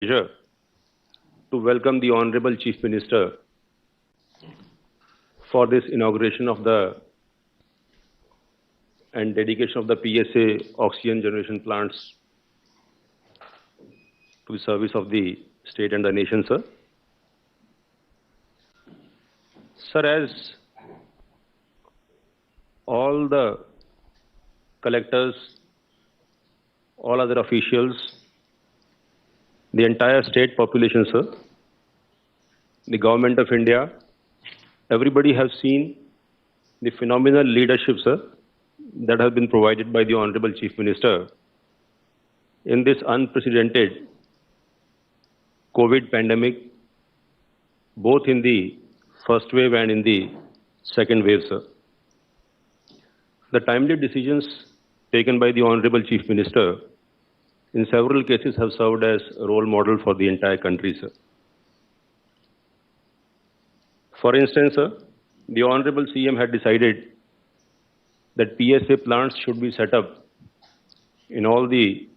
Pleasure to welcome the Honorable Chief Minister for this inauguration of the and dedication of the PSA oxygen generation plants to the service of the state and the nation, sir. Sir, as all the collectors, all other officials, the entire state population, sir, the government of India, everybody has seen the phenomenal leadership, sir, that has been provided by the Honorable Chief Minister in this unprecedented COVID pandemic, both in the first wave and in the second wave, sir. The timely decisions taken by the Honorable Chief Minister in several cases have served as a role model for the entire country, sir. For instance, sir, the Honorable CM had decided that PSA plants should be set up in all the,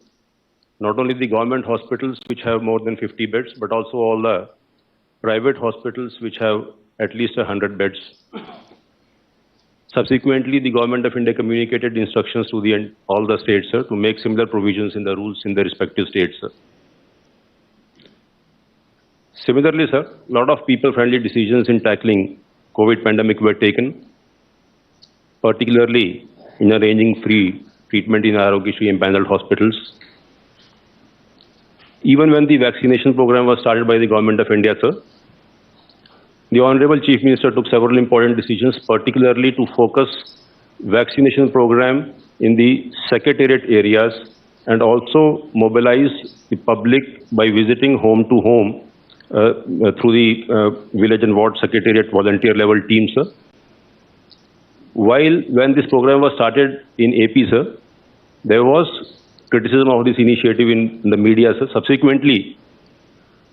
not only the government hospitals which have more than 50 beds, but also all the private hospitals which have at least 100 beds. Subsequently, the Government of India communicated instructions to all the states, sir, to make similar provisions in the rules in the respective states, sir. Similarly, sir, a lot of people-friendly decisions in tackling COVID pandemic were taken, particularly in arranging free treatment in Aarogyasri empaneled hospitals. Even when the vaccination program was started by the Government of India, sir, the Honorable Chief Minister took several important decisions, particularly to focus vaccination program in the secretariat areas and also mobilize the public by visiting home to home through the village and ward secretariat volunteer level teams, sir. While when this program was started in AP, sir, there was criticism of this initiative in the media, sir. Subsequently,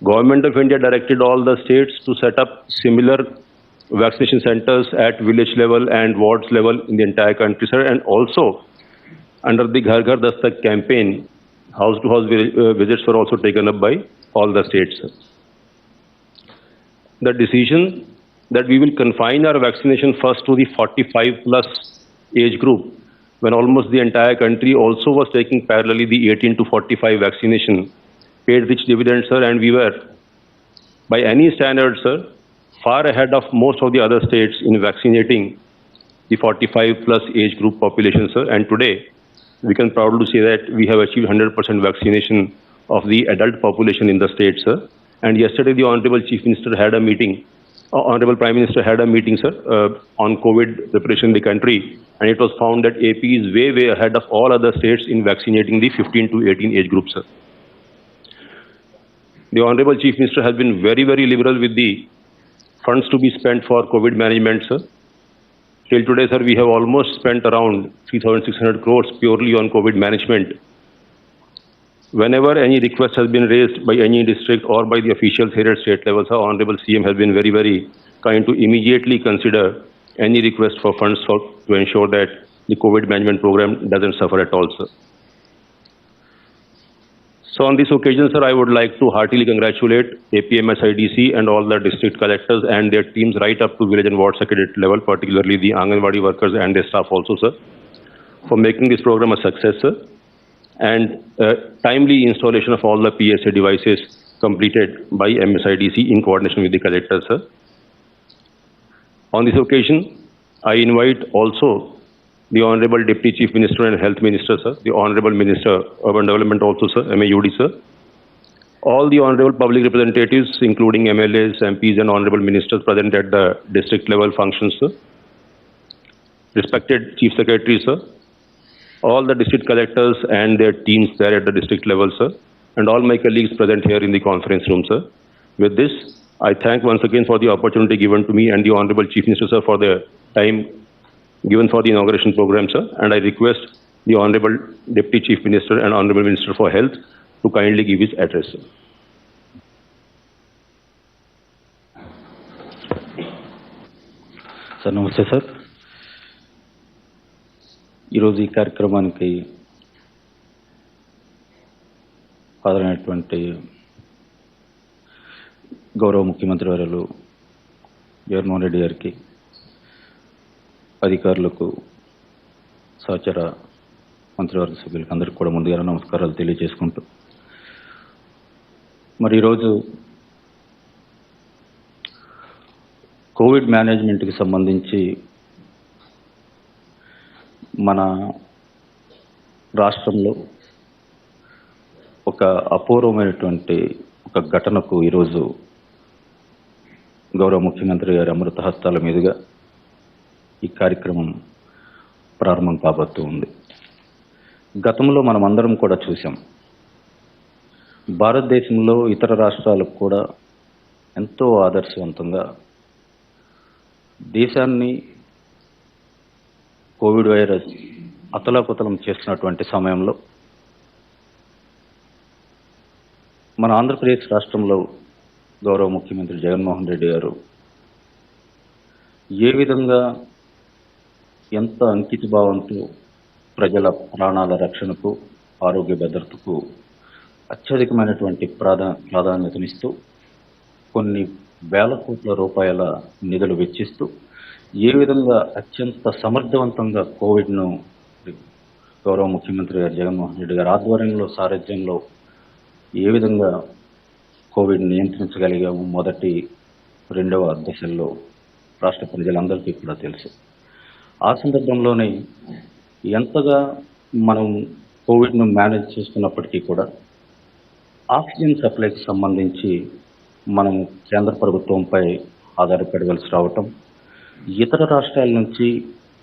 Government of India directed all the states to set up similar vaccination centers at village level and wards level in the entire country, sir. And also, under the Ghar Ghar Dastak campaign, house-to-house visits were also taken up by all the states, sir. The decision that we will confine our vaccination first to the 45+ age group, when almost the entire country also was taking parallelly the 18 to 45 vaccination, paid rich dividends, sir, and we were, by any standard, sir, far ahead of most of the other states in vaccinating the 45+ age group population, sir. And today, we can proudly say that we have achieved 100% vaccination of the adult population in the state, sir. And yesterday, the Honorable Chief Minister had a meeting, Honorable Prime Minister had a meeting, sir, on COVID preparation in the country. And it was found that AP is way, way ahead of all other states in vaccinating the 15 to 18 age group, sir. The Honorable Chief Minister has been very, very liberal with the funds to be spent for COVID management, sir. Till today, sir, we have almost spent around 3,600 crores purely on COVID management. Whenever any request has been raised by any district or by the officials here at state level, sir, Honorable CM has been very, very kind to immediately consider any request for funds to ensure that the COVID management program doesn't suffer at all, sir. So on this occasion, sir, I would like to heartily congratulate APMSIDC and all the district collectors and their teams right up to village and ward secretariat level, particularly the Anganwadi workers and their staff also, sir, for making this program a success, sir, and timely installation of all the PSA devices completed by MSIDC in coordination with the collectors, sir. On this occasion, I invite also the Honorable Deputy Chief Minister and Health Minister, sir, the Honorable Minister, Urban Development also, sir, MAUD, sir, all the Honorable Public Representatives, including MLAs, MPs, and Honorable Ministers present at the district level functions, sir, respected Chief Secretaries, sir, all the district collectors and their teams there at the district level, sir, and all my colleagues present here in the conference room, sir. With this, I thank once again for the opportunity given to me and the Honorable Chief Minister, sir, for the time given for the inauguration program, sir, and I request the Honorable Deputy Chief Minister and Honorable Minister for Health to kindly give his address, sir. Sir, namaste, sir. ఈరోజు ఈ కార్యక్రమానికి హాజరైనటువంటి గౌరవ ముఖ్యమంత్రి వర్యులు జగన్మోహన్ రెడ్డి గారికి, అధికారులకు, సహచర మంత్రివర్గ సభ్యులకు అందరికీ కూడా ముందుగా నమస్కారాలు తెలియజేసుకుంటూ, మరి ఈరోజు కోవిడ్ మేనేజ్మెంట్కి సంబంధించి మన రాష్ట్రంలో ఒక అపూర్వమైనటువంటి ఒక ఘటనకు ఈరోజు గౌరవ ముఖ్యమంత్రి గారి అమృత హస్తాల మీదుగా ఈ కార్యక్రమం ప్రారంభం కాబోతూ ఉంది. గతంలో మనం అందరం కూడా చూసాం, భారతదేశంలో ఇతర రాష్ట్రాలకు కూడా ఎంతో ఆదర్శవంతంగా దేశాన్ని కోవిడ్ వైరస్ అతలాకుతలం చేస్తున్నటువంటి సమయంలో మన ఆంధ్రప్రదేశ్ రాష్ట్రంలో గౌరవ ముఖ్యమంత్రి జగన్మోహన్ రెడ్డి గారు ఏ విధంగా ఎంత అంకిత భావంతో ప్రజల ప్రాణాల రక్షణకు, ఆరోగ్య భద్రతకు అత్యధికమైనటువంటి ప్రాధాన్యతనిస్తూ కొన్ని వేల కోట్ల రూపాయల నిధులు వెచ్చిస్తూ ఏ విధంగా అత్యంత సమర్థవంతంగా కోవిడ్ను గౌరవ ముఖ్యమంత్రి గారు జగన్మోహన్ రెడ్డి గారి ఆధ్వర్యంలో, సారథ్యంలో ఏ విధంగా కోవిడ్ నియంత్రించగలిగాము మొదటి, రెండవ దశల్లో రాష్ట్ర ప్రజలందరికీ కూడా తెలుసు. ఆ సందర్భంలోనే ఎంతగా మనం కోవిడ్ను మేనేజ్ చేస్తున్నప్పటికీ కూడా ఆక్సిజన్ సప్లైకి సంబంధించి మనం కేంద్ర ప్రభుత్వంపై ఆధారపడవలసి రావటం, ఇతర రాష్ట్రాల నుంచి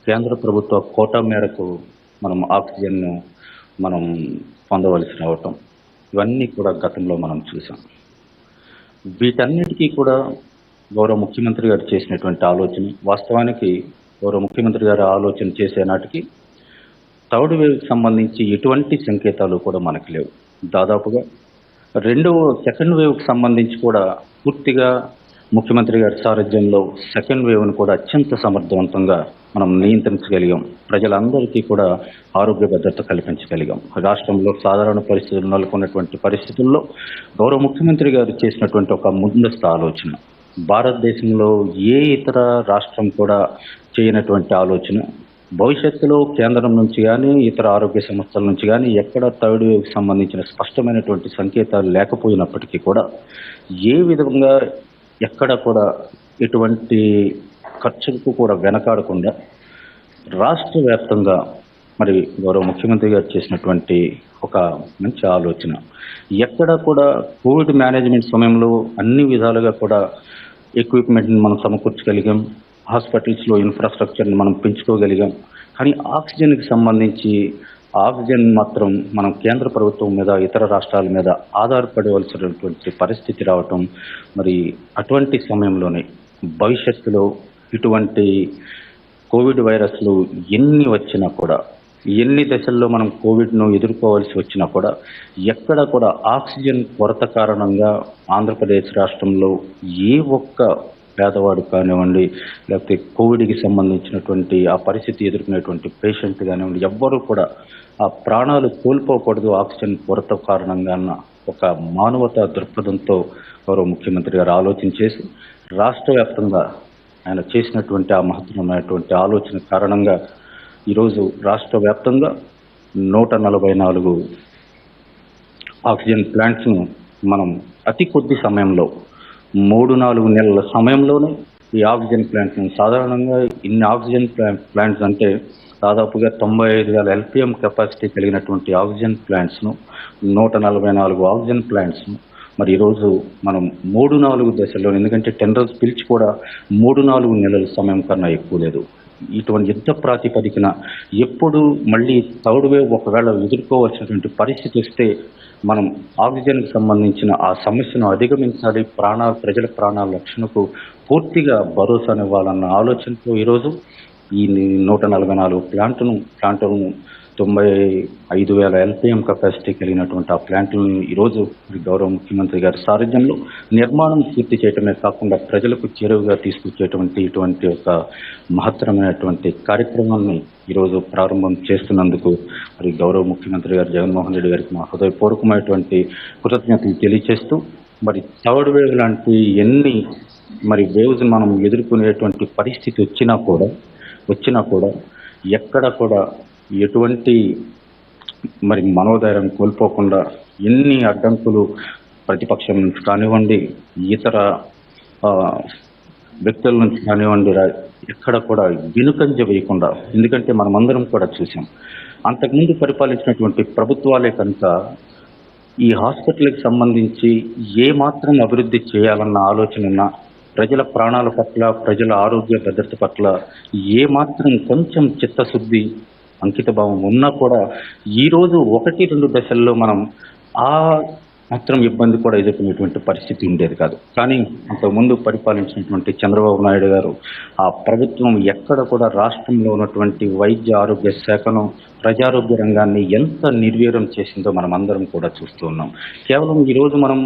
కేంద్ర ప్రభుత్వ కోటా మేరకు మనం ఆక్సిజన్ను మనం పొందవలసి రావటం, ఇవన్నీ కూడా గతంలో మనం చూసాం. వీటన్నిటికీ కూడా గౌరవ ముఖ్యమంత్రి గారు చేసినటువంటి ఆలోచన, వాస్తవానికి గౌరవ ముఖ్యమంత్రి గారు ఆలోచన చేసే నాటికి థర్డ్ వేవ్కి సంబంధించి ఎటువంటి సంకేతాలు కూడా మనకు లేవు. దాదాపుగా సెకండ్ వేవ్కి సంబంధించి కూడా పూర్తిగా ముఖ్యమంత్రి గారి సారథ్యంలో సెకండ్ వేవ్ను కూడా అత్యంత సమర్థవంతంగా మనం నియంత్రించగలిగాం. ప్రజలందరికీ కూడా ఆరోగ్య భద్రత కల్పించగలిగాం. రాష్ట్రంలో సాధారణ పరిస్థితులు నెలకొన్నటువంటి పరిస్థితుల్లో గౌరవ ముఖ్యమంత్రి గారు చేసినటువంటి ఒక ముందస్తు ఆలోచన, భారతదేశంలో ఏ ఇతర రాష్ట్రం కూడా చేయనటువంటి ఆలోచన, భవిష్యత్తులో కేంద్రం నుంచి కానీ ఇతర ఆరోగ్య సంస్థల నుంచి కానీ ఎక్కడ థర్డ్ వేవ్కి సంబంధించిన స్పష్టమైనటువంటి సంకేతాలు లేకపోయినప్పటికీ కూడా ఏ విధంగా ఎక్కడ కూడా ఎటువంటి ఖర్చులకు కూడా వెనకాడకుండా రాష్ట్ర వ్యాప్తంగా మరి గౌరవ ముఖ్యమంత్రి గారు చేసినటువంటి ఒక మంచి ఆలోచన, ఎక్కడ కూడా కోవిడ్ మేనేజ్మెంట్ సమయంలో అన్ని విధాలుగా కూడా ఎక్విప్మెంట్ని మనం సమకూర్చగలిగాం, హాస్పిటల్స్లో ఇన్ఫ్రాస్ట్రక్చర్ని మనం పెంచుకోగలిగాం. కానీ ఆక్సిజన్కి సంబంధించి ఆక్సిజన్ మాత్రం మనం కేంద్ర ప్రభుత్వం మీద, ఇతర రాష్ట్రాల మీద ఆధారపడవలసినటువంటి పరిస్థితి రావటం, మరి అటువంటి సమయంలోనే భవిష్యత్తులో ఇటువంటి కోవిడ్ వైరస్లు ఎన్ని వచ్చినా కూడా, ఎన్ని దశల్లో మనం కోవిడ్ను ఎదుర్కోవాల్సి వచ్చినా కూడా ఎక్కడ కూడా ఆక్సిజన్ కొరత కారణంగా ఆంధ్రప్రదేశ్ రాష్ట్రంలో ఏ ఒక్క పేదవాడు కానివ్వండి, లేకపోతే కోవిడ్కి సంబంధించినటువంటి ఆ పరిస్థితి ఎదుర్కొనేటువంటి పేషెంట్ కానివ్వండి, ఎవ్వరూ కూడా ఆ ప్రాణాలు కోల్పోకూడదు ఆక్సిజన్ కొరత కారణంగా అన్న ఒక మానవతా దృక్పథంతో గౌరవ ముఖ్యమంత్రి గారు ఆలోచన చేసి రాష్ట్ర వ్యాప్తంగా ఆయన చేసినటువంటి ఆ మహత్తరమైనటువంటి ఆలోచన కారణంగా ఈరోజు రాష్ట్ర వ్యాప్తంగా 144 ఆక్సిజన్ ప్లాంట్స్ను మనం అతి కొద్ది సమయంలో 3-4 నెలల సమయంలోనే ఈ ఆక్సిజన్ ప్లాంట్ను, సాధారణంగా ఇన్ని ఆక్సిజన్ ప్లాంట్స్ అంటే దాదాపుగా 95,000 LPM కెపాసిటీ కలిగినటువంటి ఆక్సిజన్ ప్లాంట్స్ను, 144 ఆక్సిజన్ ప్లాంట్స్ను మరి ఈరోజు మనం 3-4 దశల్లో, ఎందుకంటే టెండర్స్ పిలిచి కూడా 3-4 నెలల సమయం కన్నా ఎక్కువ లేదు. ఇటువంటి యుద్ధ ప్రాతిపదికన ఎప్పుడు మళ్ళీ థర్డ్ వేవ్ ఒకవేళ ఎదుర్కోవాల్సినటువంటి పరిస్థితి వస్తే మనం ఆక్సిజన్కి సంబంధించిన ఆ సమస్యను అధిగమించాలి, ప్రజల ప్రాణాల రక్షణకు పూర్తిగా భరోసానివ్వాలన్న ఆలోచనతో ఈరోజు ఈ 144 ప్లాంట్ను 95,000 LPM కెపాసిటీ కలిగినటువంటి ఆ ప్లాంట్లను ఈరోజు గౌరవ ముఖ్యమంత్రి గారి సారథ్యంలో నిర్మాణం పూర్తి చేయటమే కాకుండా ప్రజలకు చేరువగా ఇటువంటి ఒక మహత్తరమైనటువంటి కార్యక్రమాన్ని ఈరోజు ప్రారంభం చేస్తున్నందుకు మరి గౌరవ ముఖ్యమంత్రి గారు జగన్మోహన్ రెడ్డి గారికి మా హృదయపూర్వకమైనటువంటి కృతజ్ఞతలు తెలియజేస్తూ మరి థర్డ్ వేవ్ లాంటి ఎన్ని మరి వేవ్స్ మనం ఎదుర్కొనేటువంటి పరిస్థితి వచ్చినా కూడా ఎక్కడ కూడా ఎటువంటి మరి మనోధైర్యం కోల్పోకుండా ఎన్ని అడ్డంకులు ప్రతిపక్షం నుంచి కానివ్వండి, ఇతర వ్యక్తుల నుంచి కానివ్వండి, ఎక్కడ కూడా వెనుకంజ వేయకుండా, ఎందుకంటే మనమందరం కూడా చూసాం అంతకుముందు పరిపాలించినటువంటి ప్రభుత్వాలే కనుక ఈ హాస్పిటల్కి సంబంధించి ఏ మాత్రం అభివృద్ధి చేయాలన్న ఆలోచన, ప్రజల ప్రాణాల పట్ల, ప్రజల ఆరోగ్య భద్రత పట్ల ఏ మాత్రం కొంచెం చిత్తశుద్ధి, అంకితభావం ఉన్నా కూడా ఈరోజు 1-2 దశల్లో మనం ఆ మాత్రం ఇబ్బంది కూడా ఎదుర్కొనేటువంటి పరిస్థితి ఉండేది కాదు. కానీ అంతకుముందు పరిపాలించినటువంటి చంద్రబాబు నాయుడు గారు ఆ ప్రభుత్వం ఎక్కడ కూడా రాష్ట్రంలో ఉన్నటువంటి వైద్య ఆరోగ్య శాఖను, ప్రజారోగ్య రంగాన్ని ఎంత నిర్వీర్యం చేసిందో మనం అందరం కూడా చూస్తూ ఉన్నాం. కేవలం ఈరోజు మనం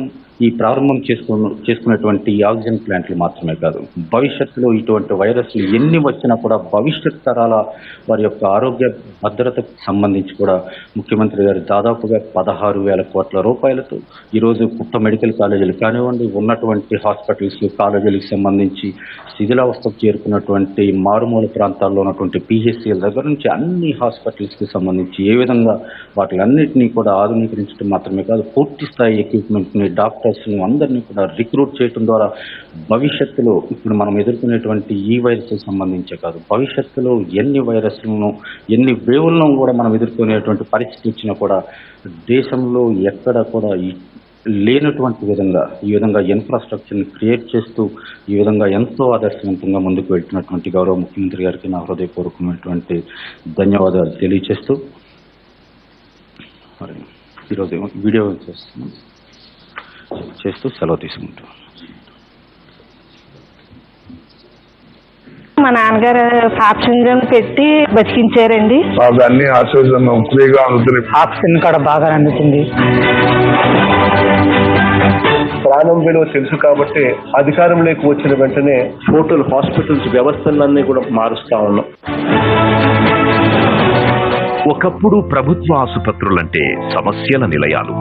ఈ ప్రారంభం చేసుకునేటువంటి ఆక్సిజన్ ప్లాంట్లు మాత్రమే కాదు, భవిష్యత్తులో ఇటువంటి వైరస్లు ఎన్ని వచ్చినా కూడా భవిష్యత్ తరాల వారి యొక్క ఆరోగ్య భద్రతకు సంబంధించి కూడా ముఖ్యమంత్రి గారు దాదాపుగా 16,000 కోట్ల రూపాయలతో ఈరోజు కుట్ట మెడికల్ కాలేజీలు కానివ్వండి, ఉన్నటువంటి హాస్పిటల్స్, కాలేజీలకు సంబంధించి శిథిలావస్థకు చేరుకున్నటువంటి మారుమూల ప్రాంతాల్లో ఉన్నటువంటి పిహెచ్సిల దగ్గర నుంచి అన్ని హాస్పిటల్స్కి సంబంధించి ఏ విధంగా వాటిలన్నింటినీ కూడా ఆధునీకరించడం మాత్రమే కాదు, పూర్తి స్థాయి ఎక్విప్మెంట్ని, డాక్టర్స్ను అందరినీ కూడా రిక్రూట్ చేయడం ద్వారా భవిష్యత్తులో ఇప్పుడు మనం ఎదుర్కొనేటువంటి ఈ వైరస్కి సంబంధించే కాదు, భవిష్యత్తులో ఎన్ని వైరస్లను, ఎన్ని వేవులను కూడా మనం ఎదుర్కొనేటువంటి పరిస్థితి వచ్చినా కూడా దేశంలో ఎక్కడ కూడా లేనటువంటి విధంగా ఈ విధంగా ఇన్ఫ్రాస్ట్రక్చర్ని క్రియేట్ చేస్తూ ఈ విధంగా ఎంతో ఆదర్శవంతంగా ముందుకు వెళ్తున్నటువంటి గౌరవ ముఖ్యమంత్రి గారికి నా హృదయపూర్వకమైనటువంటి ధన్యవాదాలు తెలియజేస్తూ మరి ఈరోజు వీడియో చేస్తూ సెలవు తీసుకుంటాం. మా నాన్నగారు ఆక్సిజన్ పెట్టి బతికించారండి. అన్ని ఆక్సిజన్ ఫ్రీగా అందుతుంది, ఆక్సిజన్ కూడా బాగా అందుతుంది. ప్రాణం విలువ తెలుసు కాబట్టి అధికారంలోకి వచ్చిన వెంటనే టోటల్ హాస్పిటల్స్ వ్యవస్థలన్నీ కూడా మారుస్తా ఉన్నాం. ఒకప్పుడు ప్రభుత్వ ఆసుపత్రులంటే సమస్యల నిలయాలు,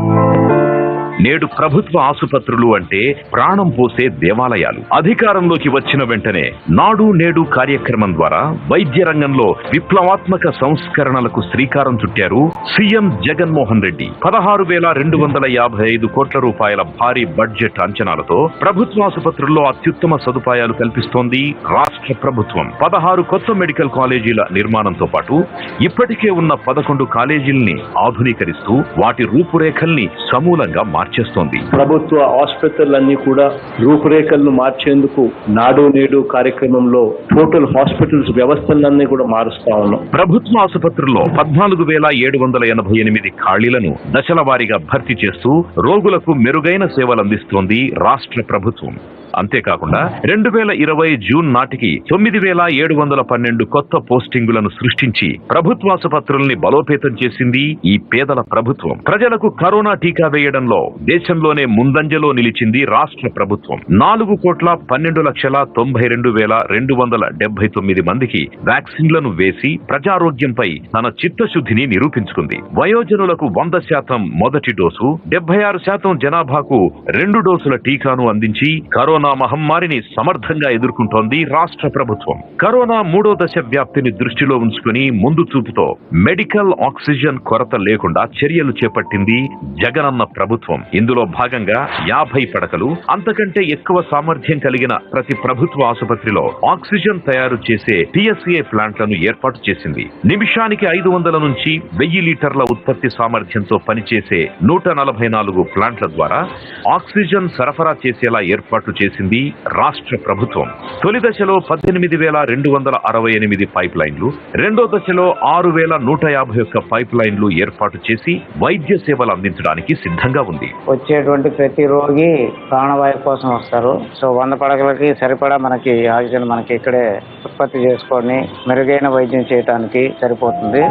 నేడు ప్రభుత్వ ఆసుపత్రులు అంటే ప్రాణం పోసే దేవాలయాలు. అధికారంలోకి వచ్చిన వెంటనే నాడు నేడు కార్యక్రమం ద్వారా వైద్య రంగంలో విప్లవాత్మక సంస్కరణలకు శ్రీకారం చుట్టారు సీఎం జగన్మోహన్ రెడ్డి. 16,255 కోట్ల రూపాయల భారీ బడ్జెట్ అంచనాలతో ప్రభుత్వ ఆసుపత్రుల్లో అత్యుత్తమ సదుపాయాలు కల్పిస్తోంది రాష్ట్ర ప్రభుత్వం. 16 కొత్త మెడికల్ కాలేజీల నిర్మాణంతో పాటు ఇప్పటికే ఉన్న 11 కాలేజీల్ని ఆధునీకరిస్తూ వాటి రూపురేఖల్ని సమూలంగా మార్చేస్తోంది. ప్రభుత్వ ఆసుపత్రులన్నీ కూడా రూపురేఖలను మార్చేందుకు నాడు నేడు కార్యక్రమంలో టోటల్ హాస్పిటల్స్ వ్యవస్థలన్నీ కూడా మారుస్తా ఉన్నాం. ప్రభుత్వ ఆసుపత్రుల్లో 14,788 ఖాళీలను దశల వారీగా భర్తీ చేస్తూ రోగులకు మెరుగైన సేవలు అందిస్తోంది రాష్ట్ర ప్రభుత్వం. అంతేకాకుండా 2020 జూన్ నాటికి 9,712 కొత్త పోస్టింగులను సృష్టించి ప్రభుత్వాసుపత్రుల్ని బలోపేతం చేసింది ఈ పేదల ప్రభుత్వం. ప్రజలకు కరోనా టీకా వేయడంలో దేశంలోనే ముందంజలో నిలిచింది రాష్ట్ర ప్రభుత్వం. 4,12,92,279 మందికి వ్యాక్సిన్లను వేసి ప్రజారోగ్యంపై తన చిత్తశుద్ధిని నిరూపించుకుంది. వయోజనులకు 100% మొదటి డోసు, 76% జనాభాకు 2 డోసుల టీకాను అందించి కరోనా మహమ్మారిని సమర్థంగా ఎదుర్కొంటోంది రాష్ట్ర ప్రభుత్వం. కరోనా 3వ దశ వ్యాప్తిని దృష్టిలో ఉంచుకుని ముందు చూపుతో మెడికల్ ఆక్సిజన్ కొరత లేకుండా చర్యలు చేపట్టింది జగనన్న ప్రభుత్వం. ఇందులో భాగంగా 50 పడకలు, అంతకంటే ఎక్కువ సామర్థ్యం కలిగిన ప్రతి ప్రభుత్వ ఆసుపత్రిలో ఆక్సిజన్ తయారు చేసే టీఎస్ఏ ప్లాంట్లను ఏర్పాటు చేసింది. నిమిషానికి 500 నుంచి 1000 లీటర్ల ఉత్పత్తి సామర్థ్యంతో పనిచేసే 144 ప్లాంట్ల ద్వారా ఆక్సిజన్ సరఫరా చేసేలా ఏర్పాటు చేసింది రాష్ట్ర ప్రభుత్వం. తొలి దశలో 18,268 పైప్ లైన్లు, రెండో దశలో 6,151 పైప్ లైన్లు ఏర్పాటు చేసి వైద్య సేవలు అందించడానికి సిద్ధంగా ఉంది. వచ్చేటువంటి ప్రతి రోగి ప్రాణవాయు కోసం వస్తారు. సో 100 పడకలకి సరిపడా మనకి ఆక్సిజన్ మనకి ఇక్కడే ఉత్పత్తి చేసుకొని మెరుగైన వైద్యం చేయడానికి సరిపోతుంది.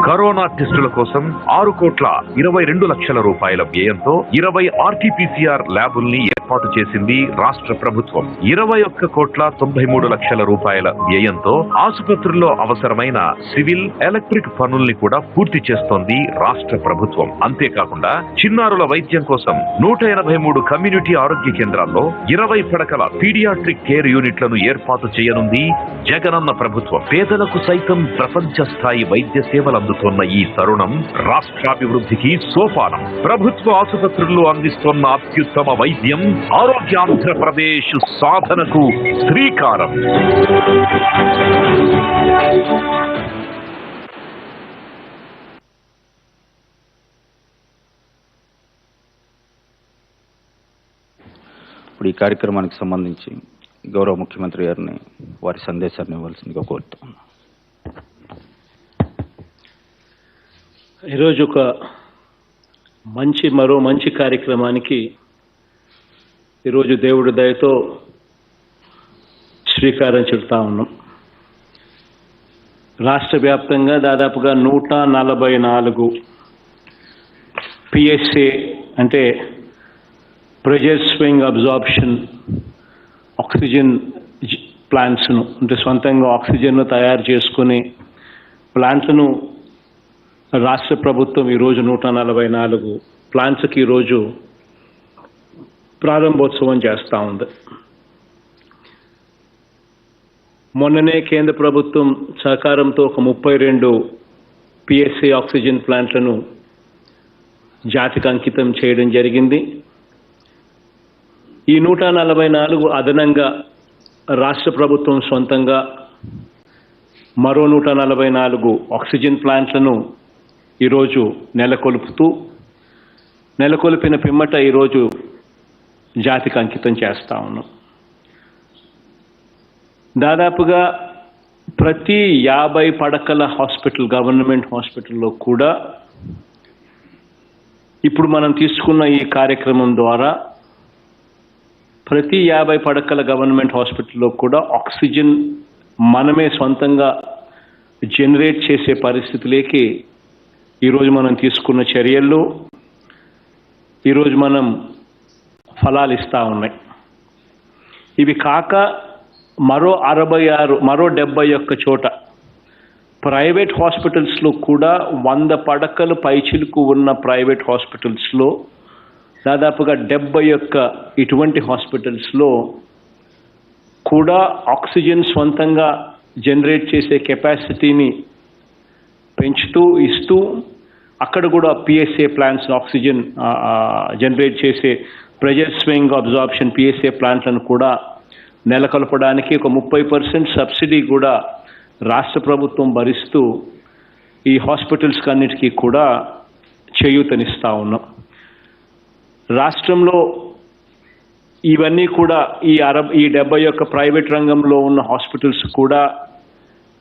కరోనా టెస్టుల కోసం 6,22,00,000 రూపాయల వ్యయంతో 20 RT-PCR ల్యాబుల్ని ఏర్పాటు చేసింది రాష్ట్ర ప్రభుత్వం 21,93,00,000 రూపాయల వ్యయంతో ఆసుపత్రుల్లో అవసరమైన సివిల్, ఎలక్ట్రిక్ పనుల్ని కూడా పూర్తి చేస్తోంది రాష్ట్ర ప్రభుత్వం. అంతేకాకుండా చిన్నారుల వైద్యం కోసం 183 కమ్యూనిటీ ఆరోగ్య కేంద్రాల్లో 20 పడకల పీడియాట్రిక్ కేర్ యూనిట్లను ఏర్పాటు చేయనుంది జగనన్న ప్రభుత్వం. పేదలకు సైతం ప్రపంచ స్థాయి వైద్య సేవలు అందుతున్న ఈ తరుణం రాష్ట్రాభివృద్ధికి సోపానం. ప్రభుత్వ ఆసుపత్రుల్లో అందిస్తున్న అత్యుత్తమ వైద్యం ఆరోగ్యాంధ్రప్రదేశ్ సాధనకు శ్రీకారం. ఇప్పుడు ఈ కార్యక్రమానికి సంబంధించి గౌరవ ముఖ్యమంత్రి గారిని వారి సందేశాన్ని ఇవ్వాల్సిందిగా కోరుతున్నాను. ఈరోజు ఒక మరో మంచి కార్యక్రమానికి ఈరోజు దేవుడి దయతో శ్రీకారం చుడతా ఉన్నాం. రాష్ట్ర వ్యాప్తంగా దాదాపుగా 144 పిఎస్ఏ అంటే ప్రెషర్ స్వింగ్ అబ్జార్ప్షన్ ఆక్సిజన్ ప్లాంట్స్ను, అంటే సొంతంగా ఆక్సిజన్ను తయారు చేసుకునే ప్లాంట్లను రాష్ట్ర ప్రభుత్వం ఈరోజు 144 ప్లాంట్స్కి ఈరోజు ప్రారంభోత్సవం చేస్తూ ఉంది. మొన్ననే కేంద్ర ప్రభుత్వం సహకారంతో ఒక 32 పిఎస్ఏ ఆక్సిజన్ ప్లాంట్లను జాతికి అంకితం చేయడం జరిగింది. ఈ 144 అదనంగా రాష్ట్ర ప్రభుత్వం సొంతంగా మరో 144 ఆక్సిజన్ ప్లాంట్లను ఈరోజు నెలకొల్పిన పిమ్మట ఈరోజు జాతికి అంకితం చేస్తూ ఉన్నాం. దాదాపుగా ప్రతి 50 పడకల హాస్పిటల్, గవర్నమెంట్ హాస్పిటల్లో కూడా ఇప్పుడు మనం తీసుకున్న ఈ కార్యక్రమం ద్వారా ప్రతి 50 పడకల గవర్నమెంట్ హాస్పిటల్లో కూడా ఆక్సిజన్ మనమే సొంతంగా జనరేట్ చేసే పరిస్థితులకి ఈరోజు మనం తీసుకున్న చర్యల్లో ఈరోజు మనం ఫలాలు ఇస్తూ ఉన్నాయి. ఇవి కాక మరో 71 చోట ప్రైవేట్ హాస్పిటల్స్లో కూడా 100 పడకలు పైచిలుకు ఉన్న ప్రైవేట్ హాస్పిటల్స్లో దాదాపుగా 71 ఇటువంటి హాస్పిటల్స్లో కూడా ఆక్సిజన్ సొంతంగా జనరేట్ చేసే కెపాసిటీని ఇస్తూ అక్కడ కూడా పిఎస్ఏ ప్లాంట్స్ ఆక్సిజన్ జనరేట్ చేసే ప్రెషర్ స్వింగ్ అబ్జార్ప్షన్ పిఎస్ఏ ప్లాంట్లను కూడా నెలకొల్పడానికి ఒక 30% సబ్సిడీ కూడా రాష్ట్ర ప్రభుత్వం భరిస్తూ ఈ హాస్పిటల్స్కి అన్నిటికీ కూడా చేయూతనిస్తూ ఉన్నాం. రాష్ట్రంలో ఇవన్నీ కూడా ఈ 71 ప్రైవేట్ రంగంలో ఉన్న హాస్పిటల్స్ కూడా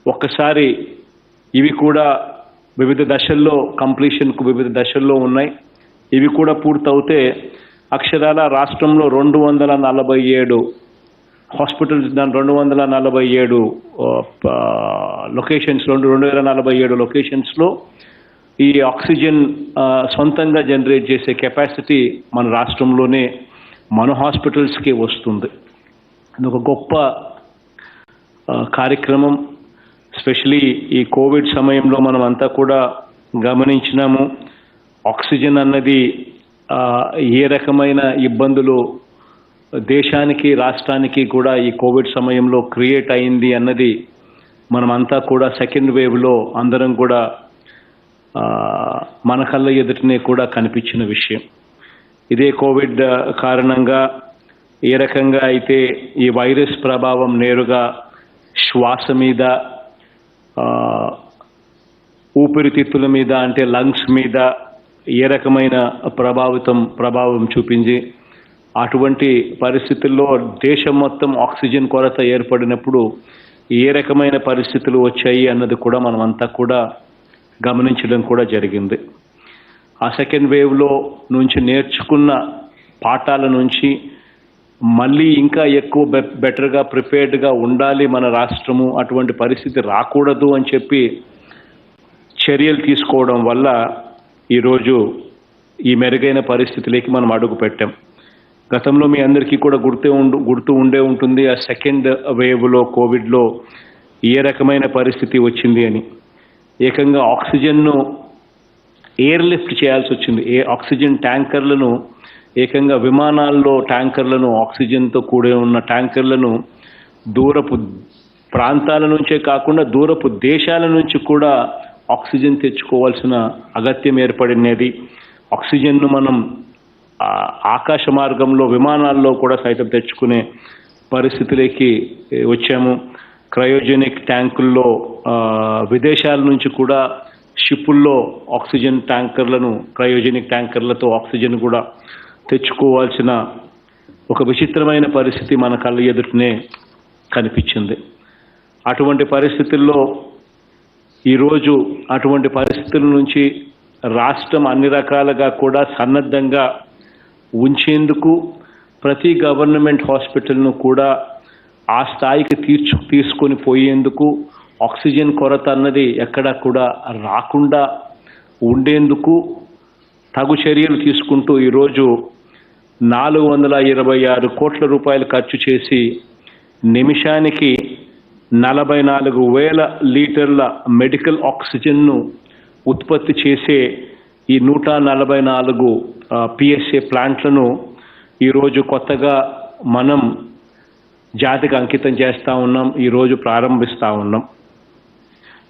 ఒక్కసారి ఇవి కూడా వివిధ దశల్లో వివిధ దశల్లో ఉన్నాయి. ఇవి కూడా పూర్తవుతే అక్షరాల రాష్ట్రంలో 247 హాస్పిటల్స్, 247 లొకేషన్స్, 247 లొకేషన్స్లో ఈ ఆక్సిజన్ సొంతంగా జనరేట్ చేసే కెపాసిటీ మన రాష్ట్రంలోనే మన హాస్పిటల్స్కి వస్తుంది. ఇది ఒక గొప్ప కార్యక్రమం. స్పెషలీ ఈ కోవిడ్ సమయంలో మనం అంతా కూడా గమనించినాము. ఆక్సిజన్ అన్నది ఏ రకమైన ఇబ్బందులు దేశానికి, రాష్ట్రానికి కూడా ఈ కోవిడ్ సమయంలో క్రియేట్ అయింది అన్నది మనమంతా కూడా సెకండ్ వేవ్లో అందరం కూడా మన కళ్ళ ఎదుటనే కూడా కనిపించిన విషయం. ఇదే కోవిడ్ కారణంగా ఏ రకంగా అయితే ఈ వైరస్ ప్రభావం నేరుగా శ్వాస మీద, ఊపిరితిత్తుల మీద అంటే లంగ్స్ మీద ఏ రకమైన ప్రభావం చూపింది. అటువంటి పరిస్థితుల్లో దేశం మొత్తం ఆక్సిజన్ కొరత ఏర్పడినప్పుడు ఏ రకమైన పరిస్థితులు వచ్చాయి అన్నది కూడా మనమంతా కూడా గమనించడం కూడా జరిగింది. ఆ సెకండ్ వేవ్లో నుంచి నేర్చుకున్న పాఠాల నుంచి మళ్ళీ ఇంకా ఎక్కువ బెటర్గా ప్రిపేర్డ్గా ఉండాలి మన రాష్ట్రము, అటువంటి పరిస్థితి రాకూడదు అని చెప్పి చర్యలు తీసుకోవడం వల్ల ఈరోజు ఈ మెరుగైన పరిస్థితిలోకి మనం అడుగు పెట్టాం. గతంలో మీ అందరికీ కూడా గుర్తు ఉండే ఉంటుంది ఆ సెకండ్ వేవ్లో కోవిడ్లో ఏ రకమైన పరిస్థితి వచ్చింది అని. ఏకంగా ఆక్సిజన్ను ఎయిర్ లిఫ్ట్ చేయాల్సి వచ్చింది. ఆక్సిజన్ ట్యాంకర్లను ఏకంగా విమానాల్లో ట్యాంకర్లను, ఆక్సిజన్తో కూడి ఉన్న ట్యాంకర్లను దూరపు ప్రాంతాల నుంచే కాకుండా దూరపు దేశాల నుంచి కూడా ఆక్సిజన్ తెచ్చుకోవాల్సిన అగత్యం ఏర్పడినది. ఆక్సిజన్ను మనం ఆకాశ మార్గంలో విమానాల్లో కూడా సైతం తెచ్చుకునే పరిస్థితిలోకి వచ్చాము. క్రయోజెనిక్ ట్యాంకుల్లో విదేశాల నుంచి కూడా షిప్పుల్లో ఆక్సిజన్ ట్యాంకర్లను, క్రయోజెనిక్ ట్యాంకర్లతో ఆక్సిజన్ కూడా తెచ్చుకోవాల్సిన ఒక విచిత్రమైన పరిస్థితి మన కళ్ళ ఎదుటనే కనిపించింది. అటువంటి పరిస్థితుల్లో ఈరోజు అటువంటి పరిస్థితుల నుంచి రాష్ట్రం అన్ని రకాలుగా కూడా సన్నద్ధంగా ఉంచేందుకు ప్రతి గవర్నమెంట్ హాస్పిటల్ను కూడా ఆ స్థాయికి తీసుకొని పోయేందుకు, ఆక్సిజన్ కొరత అన్నది ఎక్కడా కూడా రాకుండా ఉండేందుకు తగు చర్యలు తీసుకుంటూ ఈరోజు 426 కోట్ల రూపాయలు ఖర్చు చేసి నిమిషానికి 44,000 లీటర్ల మెడికల్ ఆక్సిజన్ను ఉత్పత్తి చేసే ఈ 144 పిఎస్ఏ ప్లాంట్లను ఈరోజు కొత్తగా మనం జాతికి అంకితం చేస్తూ ఉన్నాం, ఈరోజు ప్రారంభిస్తూ ఉన్నాం.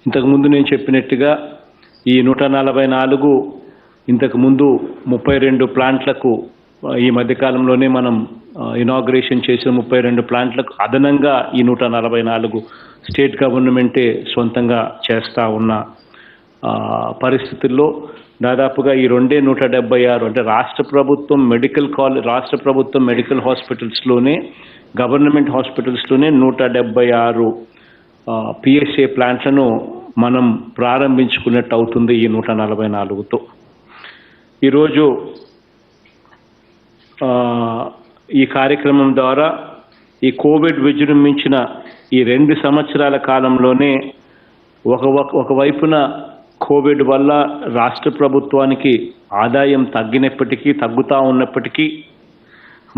ఇంతకుముందు నేను చెప్పినట్టుగా ఈ 144 ఇంతకుముందు 32 ప్లాంట్లకు ఈ మధ్యకాలంలోనే మనం ఇనాగ్రేషన్ చేసిన 32 ప్లాంట్లకు అదనంగా ఈ 144 స్టేట్ గవర్నమెంటే సొంతంగా చేస్తూ ఉన్న పరిస్థితుల్లో దాదాపుగా ఈ 176 అంటే రాష్ట్ర ప్రభుత్వం మెడికల్ హాస్పిటల్స్లోనే, గవర్నమెంట్ హాస్పిటల్స్లోనే 176 పిఎస్ఏ ప్లాంట్లను మనం ప్రారంభించుకున్నట్టు అవుతుంది ఈ 144తో. ఈరోజు ఈ కార్యక్రమం ద్వారా ఈ కోవిడ్ విజృంభించిన ఈ 2 సంవత్సరాల కాలంలోనే ఒకవైపున కోవిడ్ వల్ల రాష్ట్ర ప్రభుత్వానికి ఆదాయం తగ్గుతూ ఉన్నప్పటికీ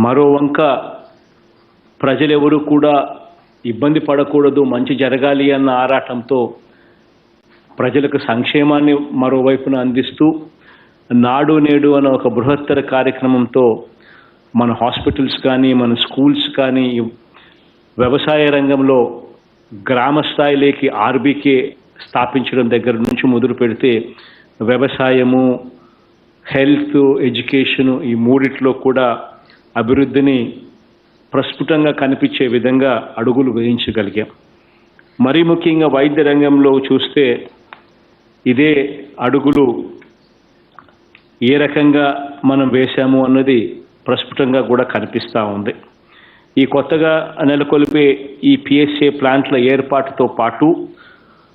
మరో వంక ప్రజలెవరూ కూడా ఇబ్బంది పడకూడదు, మంచి జరగాలి అన్న ఆరాటంతో ప్రజలకు సంక్షేమాన్ని మరోవైపున అందిస్తూ నాడు నేడు అన్న ఒక బృహత్తర కార్యక్రమంతో మన హాస్పిటల్స్ కానీ, మన స్కూల్స్ కానీ, వ్యవసాయ రంగంలో గ్రామ స్థాయిలోకి ఆర్బీకే స్థాపించడం దగ్గర నుంచి మొదలు పెడితే వ్యవసాయము, హెల్త్, ఎడ్యుకేషను ఈ మూడిట్లో కూడా అభివృద్ధిని ప్రస్ఫుటంగా కనిపించే విధంగా అడుగులు వేయించగలిగాం. మరీ ముఖ్యంగా వైద్య రంగంలో చూస్తే ఇదే అడుగులు ఏ రకంగా మనం వేశాము అన్నది ప్రస్ఫుటంగా కూడా కనిపిస్తూ ఉంది. ఈ కొత్తగా నెలకొల్పే ఈ పిఎస్ఏ ప్లాంట్ల ఏర్పాటుతో పాటు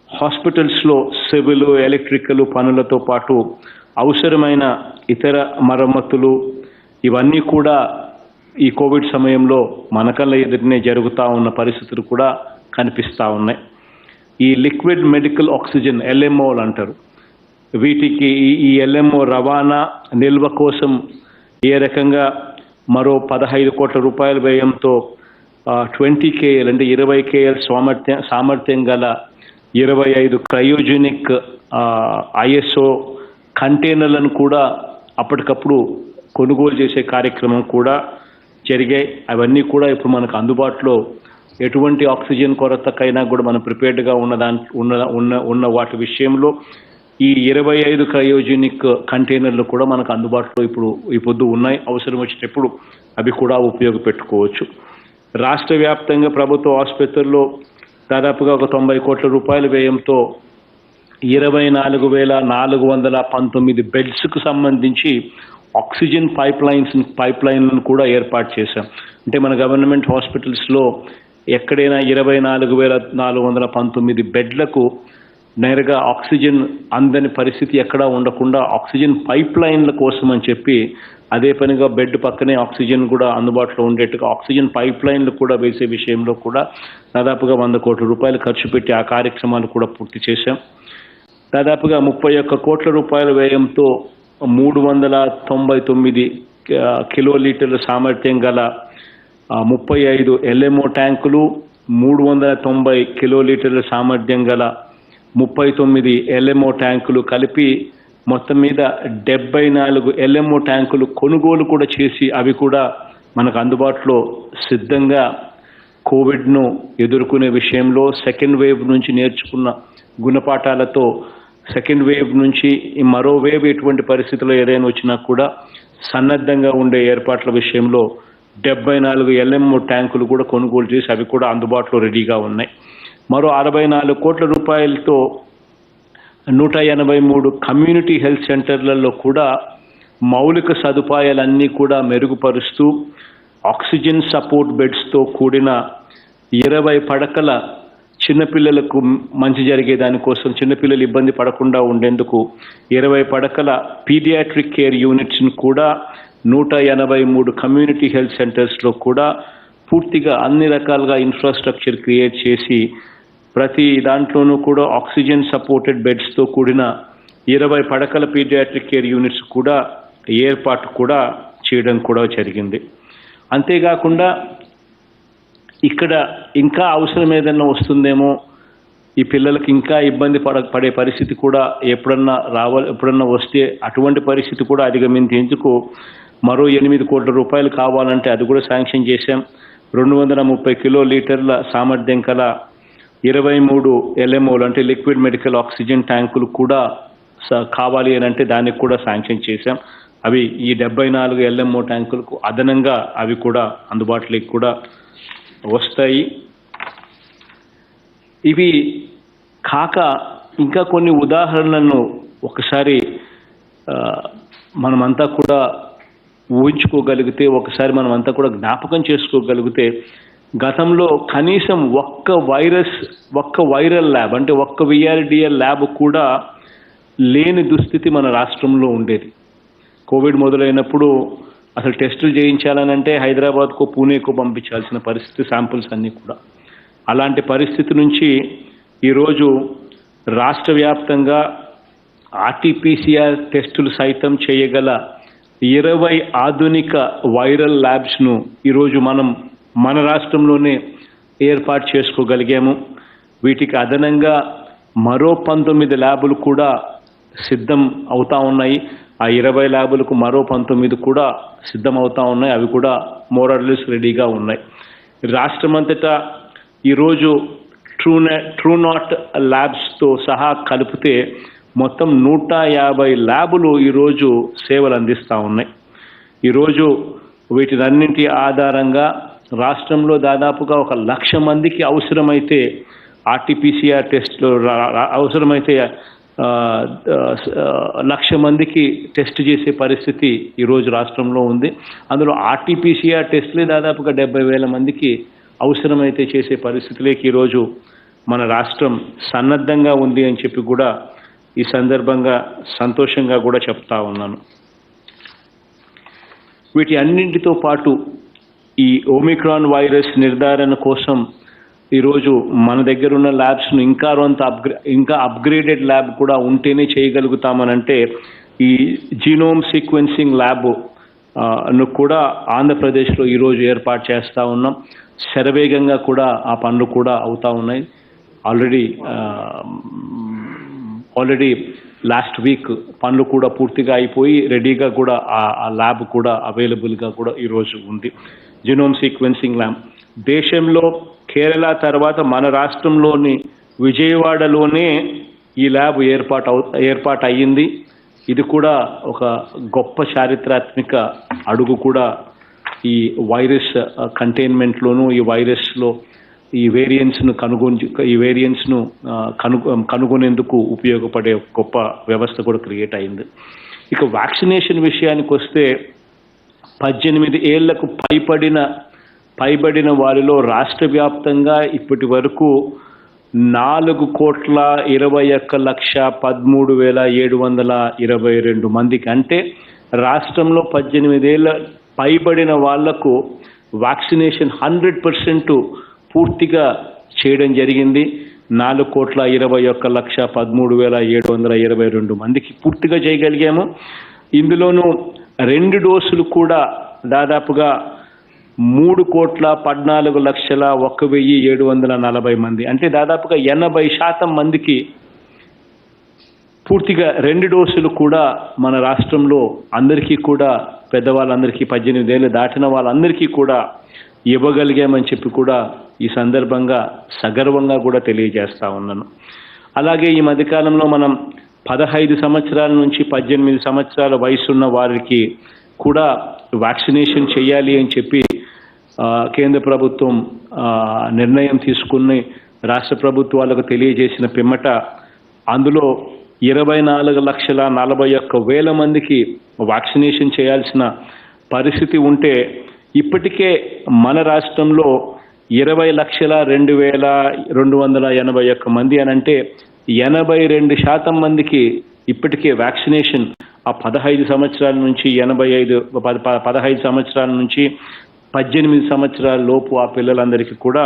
హాస్పిటల్స్లో సివిల్, ఎలక్ట్రికల్ పనులతో పాటు అవసరమైన ఇతర మరమ్మతులు ఇవన్నీ కూడా ఈ కోవిడ్ సమయంలో మన కళ్ళ ఎదుటనే జరుగుతూ ఉన్న పరిస్థితులు కూడా కనిపిస్తూ ఉన్నాయి. ఈ లిక్విడ్ మెడికల్ ఆక్సిజన్ ఎల్ఎంఓలు అంటారు, వీటికి ఈ ఎల్ఎంఓ రవాణా నిల్వ కోసం ఏ రకంగా మరో 15 కోట్ల రూపాయల వ్యయంతో 20 KL అంటే 20 KL సామర్థ్యం గల 25 క్రయోజెనిక్ ISO కంటైనర్లను కూడా అప్పటికప్పుడు కొనుగోలు చేసే కార్యక్రమం కూడా జరిగాయి. అవన్నీ కూడా ఇప్పుడు మనకు అందుబాటులో, ఎటువంటి ఆక్సిజన్ కొరతకైనా కూడా మనం ప్రిపేర్డ్గా ఉన్న వాటి విషయంలో ఈ 25 క్రయోజెనిక్ కంటైనర్లు కూడా మనకు అందుబాటులో ఈ పొద్దు ఉన్నాయి. అవసరం వచ్చినప్పుడు అవి కూడా ఉపయోగపెట్టుకోవచ్చు. రాష్ట్ర వ్యాప్తంగా ప్రభుత్వ ఆసుపత్రుల్లో దాదాపుగా ఒక 90 కోట్ల రూపాయల వ్యయంతో 24,419 బెడ్స్కు సంబంధించి ఆక్సిజన్ పైప్ లైన్లను కూడా ఏర్పాటు చేశాం. అంటే మన గవర్నమెంట్ హాస్పిటల్స్లో ఎక్కడైనా 24,419 బెడ్లకు నేరుగా ఆక్సిజన్ అందని పరిస్థితి ఎక్కడా ఉండకుండా ఆక్సిజన్ పైప్ లైన్ల కోసం అని చెప్పి అదే పనిగా బెడ్ పక్కనే ఆక్సిజన్ కూడా అందుబాటులో ఉండేట్టుగా ఆక్సిజన్ పైప్ లైన్లు కూడా వేసే విషయంలో కూడా దాదాపుగా 100 కోట్ల రూపాయలు ఖర్చు పెట్టి ఆ కార్యక్రమాలు కూడా పూర్తి చేశాం. దాదాపుగా 31 కోట్ల రూపాయల వ్యయంతో 399 కిలోలీటర్ల సామర్థ్యం గల 35 LMO ట్యాంకులు, 390 కిలోలీటర్ల సామర్థ్యం గల 39 LMO ట్యాంకులు కలిపి మొత్తం మీద 74 LMO ట్యాంకులు కొనుగోలు కూడా చేసి అవి కూడా మనకు అందుబాటులో సిద్ధంగా కోవిడ్ను ఎదుర్కొనే విషయంలో సెకండ్ వేవ్ నుంచి నేర్చుకున్న గుణపాఠాలతో సెకండ్ వేవ్ నుంచి మరో వేవ్ ఎటువంటి పరిస్థితుల్లో ఏదైనా వచ్చినా కూడా సన్నద్ధంగా ఉండే ఏర్పాట్ల విషయంలో 74 LMO ట్యాంకులు కూడా కొనుగోలు చేసి అవి కూడా అందుబాటులో రెడీగా ఉన్నాయి. మరో 64 కోట్ల రూపాయలతో 183 కమ్యూనిటీ హెల్త్ సెంటర్లలో కూడా మౌలిక సదుపాయాలన్నీ కూడా మెరుగుపరుస్తూ ఆక్సిజన్ సపోర్ట్ బెడ్స్తో కూడిన 20 పడకల చిన్నపిల్లలకు మంచి జరిగే దానికోసం, చిన్నపిల్లలు ఇబ్బంది పడకుండా ఉండేందుకు 20 పడకల పీడియాట్రిక్ కేర్ యూనిట్స్ను కూడా 183 కమ్యూనిటీ హెల్త్ సెంటర్స్లో కూడా పూర్తిగా అన్ని రకాలుగా ఇన్ఫ్రాస్ట్రక్చర్ క్రియేట్ చేసి ప్రతి దాంట్లోనూ కూడా ఆక్సిజన్ సపోర్టెడ్ బెడ్స్తో కూడిన 20 పడకల పీడియాట్రిక్ కేర్ యూనిట్స్ కూడా ఏర్పాటు కూడా చేయడం కూడా జరిగింది. అంతేకాకుండా ఇక్కడ ఇంకా అవసరం ఏదన్నా వస్తుందేమో, ఈ పిల్లలకి ఇంకా ఇబ్బంది పడే పరిస్థితి కూడా ఎప్పుడన్నా వస్తే అటువంటి పరిస్థితి కూడా అధిగమించేందుకు మరో 8 కోట్ల రూపాయలు కావాలంటే అది కూడా శాంక్షన్ చేశాం. 230 కిలోలీటర్ల సామర్థ్యం కల 23 LMOలు అంటే లిక్విడ్ మెడికల్ ఆక్సిజన్ ట్యాంకులు కూడా కావాలి అని అంటే దానికి కూడా శాంక్షన్ చేశాం. అవి ఈ 74 LMO ట్యాంకులకు అదనంగా అవి కూడా అందుబాటులోకి కూడా వస్తాయి. ఇవి కాక ఇంకా కొన్ని ఉదాహరణలను ఒకసారి మనమంతా కూడా ఊహించుకోగలిగితే, ఒకసారి మనమంతా కూడా జ్ఞాపకం చేసుకోగలిగితే, గతంలో కనీసం ఒక్క వైరల్ ల్యాబ్ అంటే ఒక్క VRDL ల్యాబ్ కూడా లేని దుస్థితి మన రాష్ట్రంలో ఉండేది. కోవిడ్ మొదలైనప్పుడు అసలు టెస్టులు చేయించాలనంటే హైదరాబాద్కో పూణేకో పంపించాల్సిన పరిస్థితి, శాంపుల్స్ అన్నీ కూడా. అలాంటి పరిస్థితి నుంచి ఈరోజు రాష్ట్ర వ్యాప్తంగా RT-PCR టెస్టులు సైతం చేయగల 20 ఆధునిక వైరల్ ల్యాబ్స్ను ఈరోజు మనం మన రాష్ట్రంలోనే ఏర్పాటు చేసుకోగలిగాము. వీటికి అదనంగా మరో 19 ల్యాబులు కూడా సిద్ధం అవుతా ఉన్నాయి. ఆ 20 ల్యాబులకు మరో 19 కూడా సిద్ధం అవుతా ఉన్నాయి. అవి కూడా మోరల్లెస్ రెడీగా ఉన్నాయి. రాష్ట్రమంతటా ఈరోజు ట్రూనాట్ ల్యాబ్స్తో సహా కలిపితే మొత్తం 150 ల్యాబులు ఈరోజు సేవలు అందిస్తూ ఉన్నాయి. ఈరోజు వీటినన్నింటి ఆధారంగా రాష్ట్రంలో దాదాపుగా 1,00,000 మందికి అవసరమైతే RT-PCR టెస్ట్లు అవసరమైతే 1,00,000 మందికి టెస్ట్ చేసే పరిస్థితి ఈరోజు రాష్ట్రంలో ఉంది. అందులో RT-PCR టెస్టులే దాదాపుగా 70,000 మందికి అవసరమైతే చేసే పరిస్థితిలోకి ఈరోజు మన రాష్ట్రం సన్నద్ధంగా ఉంది అని చెప్పి కూడా ఈ సందర్భంగా సంతోషంగా కూడా చెప్తా ఉన్నాను. వీటి అన్నింటితో పాటు ఈ ఓమిక్రాన్ వైరస్ నిర్ధారణ కోసం ఈరోజు మన దగ్గర ఉన్న ల్యాబ్స్ను ఇంకా అప్గ్రేడెడ్ ల్యాబ్ కూడా ఉంటేనే చేయగలుగుతామనంటే ఈ జీనోమ్ సీక్వెన్సింగ్ ల్యాబ్ ను కూడా ఆంధ్రప్రదేశ్లో ఈరోజు ఏర్పాటు చేస్తూ ఉన్నాం. శరవేగంగా కూడా ఆ పనులు కూడా అవుతూ ఉన్నాయి. ఆల్రెడీ లాస్ట్ వీక్ పనులు కూడా పూర్తిగా అయిపోయి రెడీగా కూడా ఆ ల్యాబ్ కూడా అవైలబుల్గా కూడా ఈరోజు ఉంది. జీనోమ్ సీక్వెన్సింగ్ ల్యాబ్ దేశంలో కేరళ తర్వాత మన రాష్ట్రంలోని విజయవాడలోనే ఈ ల్యాబ్ ఏర్పాటు అయ్యింది. ఇది కూడా ఒక గొప్ప చారిత్రాత్మక అడుగు కూడా ఈ వైరస్ కంటైన్మెంట్లోనూ ఈ వైరస్లో ఈ వేరియంట్స్ను కనుగొనేందుకు ఉపయోగపడే గొప్ప వ్యవస్థ కూడా క్రియేట్ అయింది. ఇక వ్యాక్సినేషన్ విషయానికి వస్తే 18 ఏళ్లకు పైబడిన వారిలో రాష్ట్ర వ్యాప్తంగా ఇప్పటి వరకు 4,21,13,722 మందికి, అంటే రాష్ట్రంలో 18 ఏళ్ళ పైబడిన వాళ్లకు వ్యాక్సినేషన్ 100% పూర్తిగా చేయడం జరిగింది. 4,21,13,722 మందికి పూర్తిగా చేయగలిగాము. ఇందులోనూ 2 డోసులు కూడా దాదాపుగా 3,14,01,740 మంది, అంటే దాదాపుగా 80% మందికి పూర్తిగా 2 డోసులు కూడా మన రాష్ట్రంలో అందరికీ కూడా, పెద్దవాళ్ళందరికీ 18 ఏళ్ళు దాటిన వాళ్ళందరికీ కూడా ఇవ్వగలిగామని చెప్పి కూడా ఈ సందర్భంగా సగర్వంగా కూడా తెలియజేస్తా ఉన్నాను. అలాగే ఈ మధ్యకాలంలో మనం 15 సంవత్సరాల నుంచి 18 సంవత్సరాల వయసున్న వారికి కూడా వ్యాక్సినేషన్ చేయాలి అని చెప్పి కేంద్ర ప్రభుత్వం నిర్ణయం తీసుకుని రాష్ట్ర ప్రభుత్వాలకు తెలియజేసిన పిమ్మట అందులో 24,41,000 మందికి వ్యాక్సినేషన్ చేయాల్సిన పరిస్థితి ఉంటే ఇప్పటికే మన రాష్ట్రంలో 20,02,281 మంది అని అంటే 82% మందికి ఇప్పటికే వ్యాక్సినేషన్ ఆ 15 సంవత్సరాల నుంచి 15 సంవత్సరాల నుంచి 18 సంవత్సరాల లోపు ఆ పిల్లలందరికీ కూడా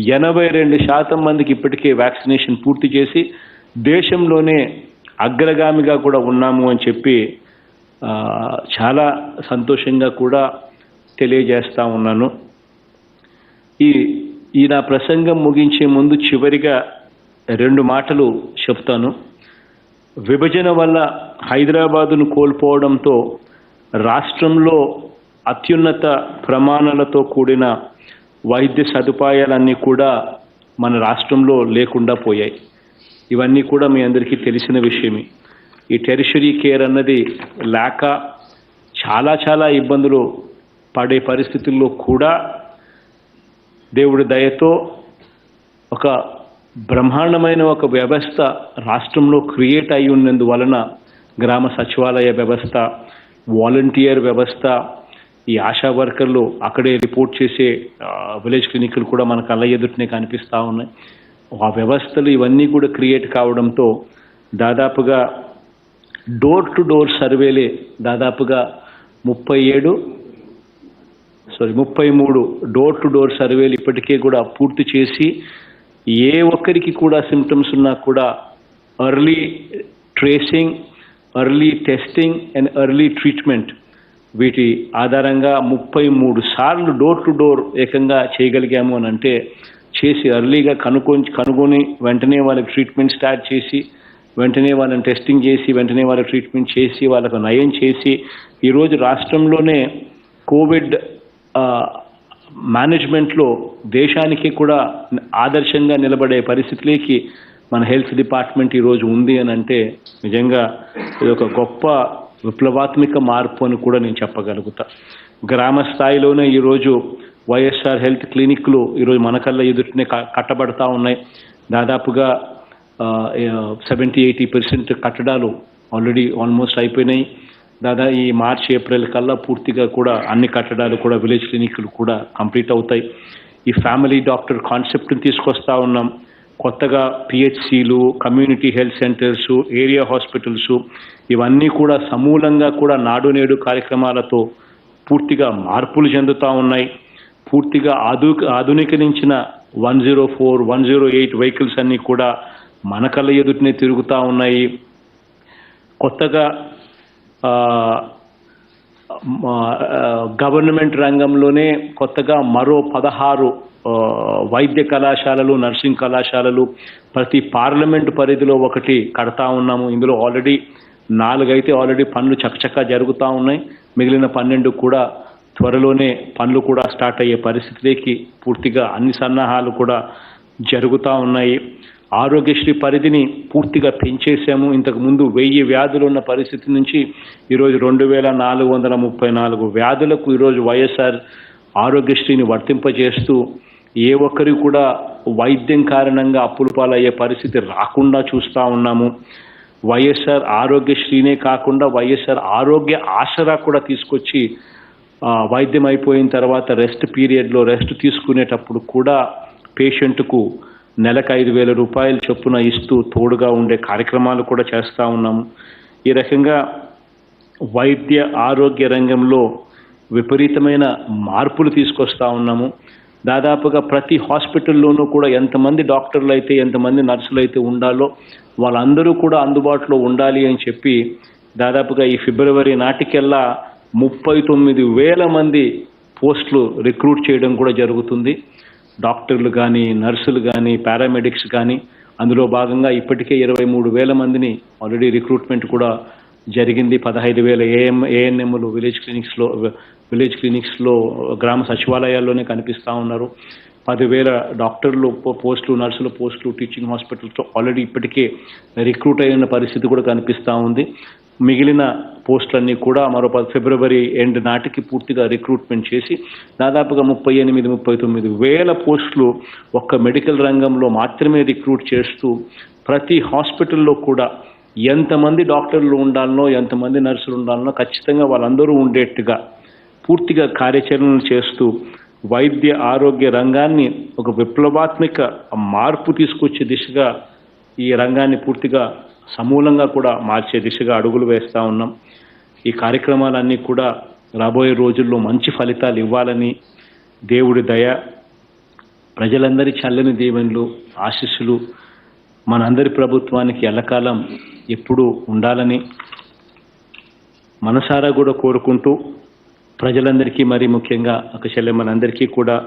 82% మందికి ఇప్పటికే వ్యాక్సినేషన్ పూర్తి చేసి దేశంలోనే అగ్రగామిగా కూడా ఉన్నాము అని చెప్పి చాలా సంతోషంగా కూడా తెలియజేస్తా ఉన్నాను. ఈ నా ప్రసంగం ముగించే ముందు చివరిగా 2 మాటలు చెప్తాను. విభజన వల్ల హైదరాబాదును కోల్పోవడంతో రాష్ట్రంలో అత్యున్నత ప్రమాణాలతో కూడిన వైద్య సదుపాయాలన్నీ కూడా మన రాష్ట్రంలో లేకుండా పోయాయి. ఇవన్నీ కూడా మీ అందరికీ తెలిసిన విషయమే. ఈ టెరిషరీ కేర్ అన్నది లేక చాలా ఇబ్బందులు పడే పరిస్థితుల్లో కూడా దేవుడి దయతో ఒక బ్రహ్మాండమైన ఒక వ్యవస్థ రాష్ట్రంలో క్రియేట్ అయి ఉన్నందువలన గ్రామ సచివాలయ వ్యవస్థ, వాలంటీర్ వ్యవస్థ, ఈ ఆశా వర్కర్లు అక్కడే రిపోర్ట్ చేసే విలేజ్ క్లినిక్లు కూడా మన కళ్ళ ఎదుటనే కనిపిస్తూ ఉన్నాయి. ఆ వ్యవస్థలు ఇవన్నీ కూడా క్రియేట్ కావడంతో దాదాపుగా డోర్ టు డోర్ సర్వేలే దాదాపుగా 33 డోర్ టు డోర్ సర్వేలు ఇప్పటికే కూడా పూర్తి చేసి ఏ ఒక్కరికి కూడా సిమ్టమ్స్ ఉన్నా కూడా early tracing, early testing and early treatment వీటి ఆధారంగా 33 సార్లు డోర్ టు డోర్ ఏకంగా చేయగలిగాము అని అంటే చేసి ఎర్లీగా కనుగొని వెంటనే వాళ్ళకి ట్రీట్మెంట్ స్టార్ట్ చేసి వెంటనే వాళ్ళని టెస్టింగ్ చేసి వెంటనే వాళ్ళకి ట్రీట్మెంట్ చేసి వాళ్ళకు నయం చేసి ఈరోజు రాష్ట్రంలోనే కోవిడ్ మేనేజ్మెంట్లో దేశానికి కూడా ఆదర్శంగా నిలబడే పరిస్థితిలోకి మన హెల్త్ డిపార్ట్మెంట్ ఈరోజు ఉంది అని అంటే నిజంగా ఇది ఒక గొప్ప విప్లవాత్మక మార్పు అని కూడా నేను చెప్పగలుగుతా. గ్రామ స్థాయిలోనే ఈరోజు వైఎస్ఆర్ హెల్త్ క్లినిక్లు ఈరోజు మన కళ్ళ ఎదుటినే కట్టబడతా ఉన్నాయి. దాదాపుగా 70-80% కట్టడాలు ఆల్రెడీ ఆల్మోస్ట్ అయిపోయినాయి. దాదాపు ఈ మార్చ్ ఏప్రిల్ కల్లా పూర్తిగా కూడా అన్ని కట్టడాలు కూడా విలేజ్ క్లినిక్లు కూడా కంప్లీట్ అవుతాయి. ఈ ఫ్యామిలీ డాక్టర్ కాన్సెప్ట్ని తీసుకొస్తా ఉన్నాం. కొత్తగా పిహెచ్సిలు, community health centres, area hospitals ఇవన్నీ కూడా సమూలంగా కూడా నాడు నేడు కార్యక్రమాలతో పూర్తిగా మార్పులు చెందుతూ ఉన్నాయి. పూర్తిగా ఆధునికరించిన 104, 108 వెహికల్స్ అన్నీ కూడా మన కళ్ళ ఎదుటినే తిరుగుతూ ఉన్నాయి. కొత్తగా గవర్నమెంట్ రంగంలోనే కొత్తగా మరో 16 వైద్య కళాశాలలు, నర్సింగ్ కళాశాలలు ప్రతి పార్లమెంటు పరిధిలో ఒకటి కడతా ఉన్నాము. ఇందులో ఆల్రెడీ 4 అయితే ఆల్రెడీ పనులు చకచకా జరుగుతూ ఉన్నాయి. మిగిలిన 12 కూడా త్వరలోనే పనులు కూడా స్టార్ట్ అయ్యే పరిస్థితిలోకి పూర్తిగా అన్ని సన్నాహాలు కూడా జరుగుతూ ఉన్నాయి. ఆరోగ్యశ్రీ పరిధిని పూర్తిగా పెంచేశాము. ఇంతకుముందు 1000 వ్యాధులు ఉన్న పరిస్థితి నుంచి ఈరోజు 2,434 వ్యాధులకు ఈరోజు వైఎస్ఆర్ ఆరోగ్యశ్రీని వర్తింపజేస్తూ ఏ ఒక్కరికి కూడా వైద్యం కారణంగా అప్పుల పాలయ్యే పరిస్థితి రాకుండా చూస్తూ ఉన్నాము. వైఎస్ఆర్ ఆరోగ్యశ్రీనే కాకుండా వైఎస్ఆర్ ఆరోగ్య ఆసరా కూడా తీసుకొచ్చి వైద్యం అయిపోయిన తర్వాత రెస్ట్ పీరియడ్లో రెస్ట్ తీసుకునేటప్పుడు కూడా పేషెంట్కు నెలకు 5,000 రూపాయలు చొప్పున ఇస్తూ తోడుగా ఉండే కార్యక్రమాలు కూడా చేస్తూ ఉన్నాము. ఈ రకంగా వైద్య ఆరోగ్య రంగంలో విపరీతమైన మార్పులు తీసుకొస్తా ఉన్నాము. దాదాపుగా ప్రతి హాస్పిటల్లోనూ కూడా ఎంతమంది డాక్టర్లు అయితే ఎంతమంది నర్సులు అయితే ఉండాలో వాళ్ళందరూ కూడా అందుబాటులో ఉండాలి అని చెప్పి దాదాపుగా ఈ ఫిబ్రవరి నాటికెల్లా 39,000 మంది పోస్టులు రిక్రూట్ చేయడం కూడా జరుగుతుంది. డాక్టర్లు కానీ, నర్సులు కానీ, పారామెడిక్స్ కానీ. అందులో భాగంగా ఇప్పటికే 23,000 మందిని ఆల్రెడీ రిక్రూట్మెంట్ కూడా జరిగింది. 15,000 ఏఎన్ఎంలు విలేజ్ క్లినిక్స్లో గ్రామ సచివాలయాల్లోనే కనిపిస్తూ ఉన్నారు. 10,000 డాక్టర్లు పోస్టులు, నర్సుల పోస్టులు టీచింగ్ హాస్పిటల్స్లో ఆల్రెడీ ఇప్పటికే రిక్రూట్ అయిన పరిస్థితి కూడా కనిపిస్తూ ఉంది. మిగిలిన పోస్టులన్నీ కూడా మరో ఫిబ్రవరి ఎండ్ నాటికి పూర్తిగా రిక్రూట్మెంట్ చేసి దాదాపుగా 38-39,000 పోస్టులు ఒక్క మెడికల్ రంగంలో మాత్రమే రిక్రూట్ చేస్తూ ప్రతి హాస్పిటల్లో కూడా ఎంతమంది డాక్టర్లు ఉండాలనో, ఎంతమంది నర్సులు ఉండాలనో ఖచ్చితంగా వాళ్ళందరూ ఉండేట్టుగా పూర్తిగా కార్యాచరణలు చేస్తూ వైద్య ఆరోగ్య రంగాన్ని ఒక విప్లవాత్మక మార్పు తీసుకొచ్చే దిశగా ఈ రంగాన్ని పూర్తిగా సమూలంగా కూడా మార్చే దిశగా అడుగులు వేస్తూ ఉన్నాం. ఈ కార్యక్రమాలన్నీ కూడా రాబోయే రోజుల్లో మంచి ఫలితాలు ఇవ్వాలని దేవుడి దయ, ప్రజలందరి చల్లని దీవెనలు, ఆశీస్సులు మనందరి ప్రభుత్వానికి ఎల్లకాలం ఎప్పుడూ ఉండాలని మనసారా కూడా కోరుకుంటూ ప్రజలందరికీ, మరి ముఖ్యంగా అక్కచెల్లెమ్మలందరికీ కూడా,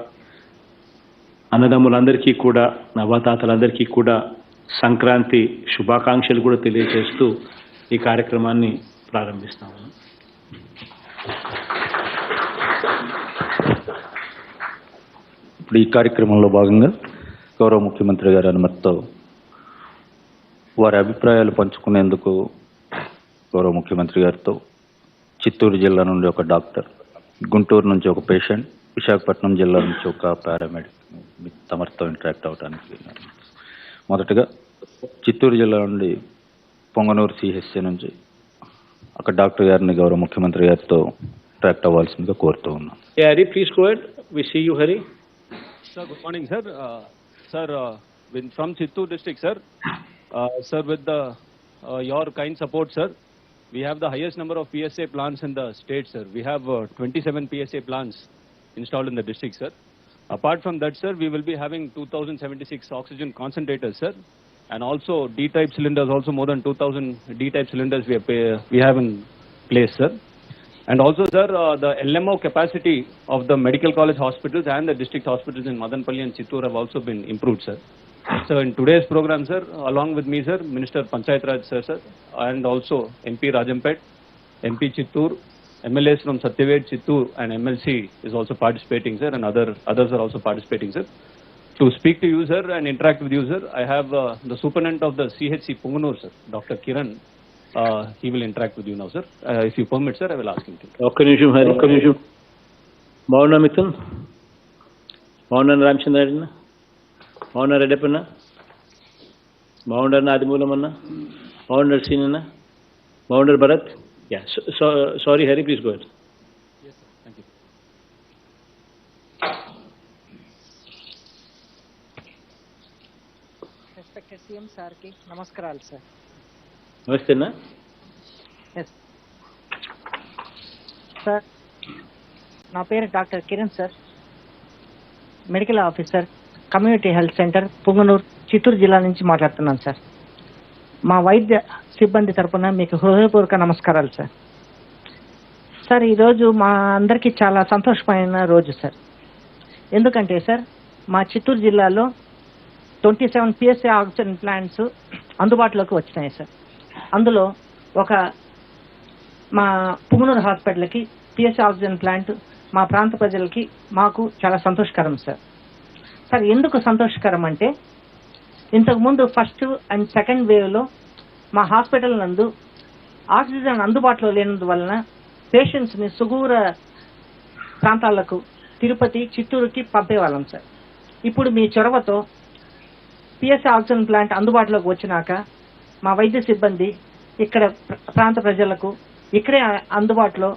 అన్నదమ్ములందరికీ కూడా, నవతాతలందరికీ కూడా సంక్రాంతి శుభాకాంక్షలు కూడా తెలియజేస్తూ ఈ కార్యక్రమాన్ని ప్రారంభిస్తాము. ఇప్పుడు ఈ కార్యక్రమంలో భాగంగా గౌరవ ముఖ్యమంత్రి గారి అనుమతితో వారి అభిప్రాయాలు పంచుకునేందుకు గౌరవ ముఖ్యమంత్రి గారితో చిత్తూరు జిల్లా నుండి ఒక డాక్టర్, గుంటూరు నుంచి ఒక పేషెంట్, విశాఖపట్నం జిల్లా నుంచి ఒక పారామెడిక్ తమరితో ఇంటరాక్ట్ అవడానికి. మొదటగా చిత్తూరు జిల్లా నుండి పొంగనూరు సిహెచ్సి నుంచి ఒక డాక్టర్ గారిని గౌరవ ముఖ్యమంత్రి గారితో ఇంటరాక్ట్ అవ్వాల్సిందిగా కోరుతూ ఉన్నాం. Hari, please go ahead. We see you, Hari. Sir, good morning, sir. Sir, from Chittoor district, sir. Sir, with your kind support, sir, we have the highest number of PSA plants in the state, sir. We have 27 PSA plants installed in the district, sir. Apart from that, sir, we will be having 2,076 oxygen concentrators, sir. And also D-type cylinders, also more than 2,000 D-type cylinders we have in place, sir. And also, sir, the LMO capacity of the medical college hospitals and the district hospitals in Madanpalli and Chittoor have also been improved, sir. So in today's program, sir, along with me, sir, Minister Panchayat Raj, sir, and also MP Rajampet, MP Chittoor, MLAs from Satyaved, Chittoor, and MLC is also participating, sir, and others are also participating, sir. To speak to you, sir, and interact with you, sir, I have the superintendent of the CHC Punganur, sir, Dr. Kiran. He will interact with you now, sir. If you permit, sir, I will ask him to. ఒక్క నిమిషం హరి, ఒక్క నిమిషం. బాగున్నా మిథున్? బాగున్నాను రామచంద్రారెడ్డి? బాగున్నా రెడ్డప్పన్న? బాగుండారు ఆదిమూలమన్న? బాగుండారు సీనన్న? బాగుండారు Bharat? Yeah, sorry Hari, please go ahead. Yes, sir. Thank you. Respected CM సార్కి నమస్కారాలు సార్. నమస్తేనా? ఎస్ సార్, నా పేరు doctor Kiran sir, medical officer, community health centre, Punganur, Chittoor జిల్లా నుంచి మాట్లాడుతున్నాను సార్. మా వైద్య సిబ్బంది తరపున మీకు హృదయపూర్వక నమస్కారాలు సార్. సార్, ఈరోజు మా అందరికీ చాలా సంతోషమైన రోజు సార్. ఎందుకంటే సార్, మా చిత్తూరు జిల్లాలో 27 PSA ఆక్సిజన్ ప్లాంట్స్ అందుబాటులోకి వచ్చినాయి సార్. అందులో ఒక మా పుంగనూరు హాస్పిటల్కి PSA ఆక్సిజన్ ప్లాంట్ మా ప్రాంత ప్రజలకి మాకు చాలా సంతోషకరం సార్. సార్, ఎందుకు సంతోషకరం అంటే, ఇంతకుముందు ఫస్ట్ అండ్ సెకండ్ వేవ్లో మా హాస్పిటల్ నందు ఆక్సిజన్ అందుబాటులో లేనందువలన పేషెంట్స్ని సుదూర ప్రాంతాలకు, తిరుపతి, చిత్తూరుకి పంపేవాళ్ళం సార్. ఇప్పుడు మీ చొరవతో PSA ఆక్సిజన్ ప్లాంట్ అందుబాటులోకి వచ్చినాక మా వైద్య సిబ్బంది ఇక్కడ ప్రాంత ప్రజలకు ఇక్కడే అందుబాటులో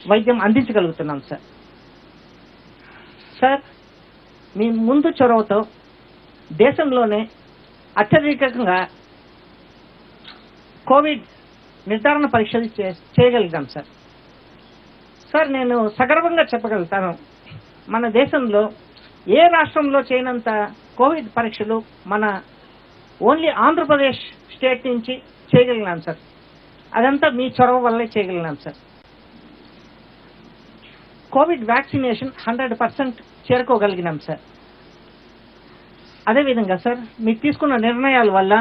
వైద్యం అందించగలుగుతున్నాం సార్. సార్, మీ ముందు చొరవతో దేశంలోనే అత్యధికంగా కోవిడ్ నిర్ధారణ పరీక్షలు చేయగలిగాం సార్. సార్, నేను సగర్వంగా చెప్పగలుగుతాను, మన దేశంలో ఏ రాష్ట్రంలో చేయనంత కోవిడ్ పరీక్షలు మన ఓన్లీ ఆంధ్రప్రదేశ్ స్టేట్ నుంచి చేయగలిగినాం సార్. అదంతా మీ చొరవ వల్లే చేయగలిగినాం సార్. కోవిడ్ వ్యాక్సినేషన్ 100% చేరుకోగలిగినాం సార్. అదేవిధంగా సార్ మీరు తీసుకున్న నిర్ణయాల వల్ల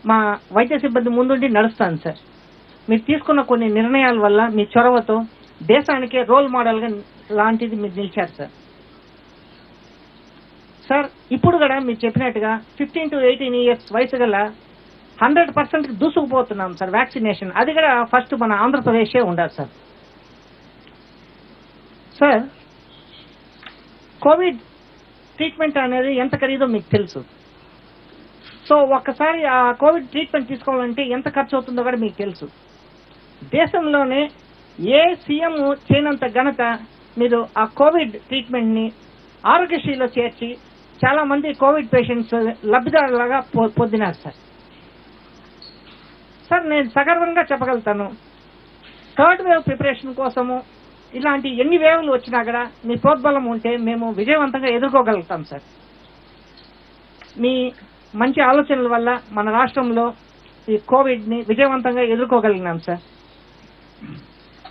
మా వైద్య సిబ్బంది ముందుండి నడుస్తాను సార్. మీరు తీసుకున్న కొన్ని నిర్ణయాల వల్ల మీ చొరవతో దేశానికే రోల్ మోడల్గా లాంటిది మీరు నిలిచారు సార్. సార్ ఇప్పుడు కూడా మీరు చెప్పినట్టుగా 15 to 18 years వయసు గల 100% దూసుకుపోతున్నాం సార్ వ్యాక్సినేషన్. అది కూడా ఫస్ట్ మన ఆంధ్రప్రదేశే ఉండాలి సార్. సార్ కోవిడ్ ట్రీట్మెంట్ అనేది ఎంత ఖరీదో మీకు తెలుసు. సో ఒక్కసారి ఆ కోవిడ్ ట్రీట్మెంట్ తీసుకోవాలంటే ఎంత ఖర్చు అవుతుందో కూడా మీకు తెలుసు. దేశంలోనే ఏ సీఎం చేయనంత ఘనత మీరు ఆ కోవిడ్ ట్రీట్మెంట్ని ఆరోగ్యశ్రీలో చేర్చి చాలా మంది కోవిడ్ పేషెంట్స్ లబ్ధిదారులుగా పొందినారు సార్. సార్ నేను సగర్వంగా చెప్పగలుగుతాను, థర్డ్ వేవ్ ప్రిపరేషన్ కోసము ఇలాంటి ఎన్ని వేవ్లు వచ్చినా కూడా మీ ప్రోద్బలం ఉంటే మేము విజయవంతంగా ఎదుర్కోగలుగుతాం సార్. మీ మంచి ఆలోచనల వల్ల మన రాష్ట్రంలో ఈ కోవిడ్ని విజయవంతంగా ఎదుర్కోగలిగినాం సార్.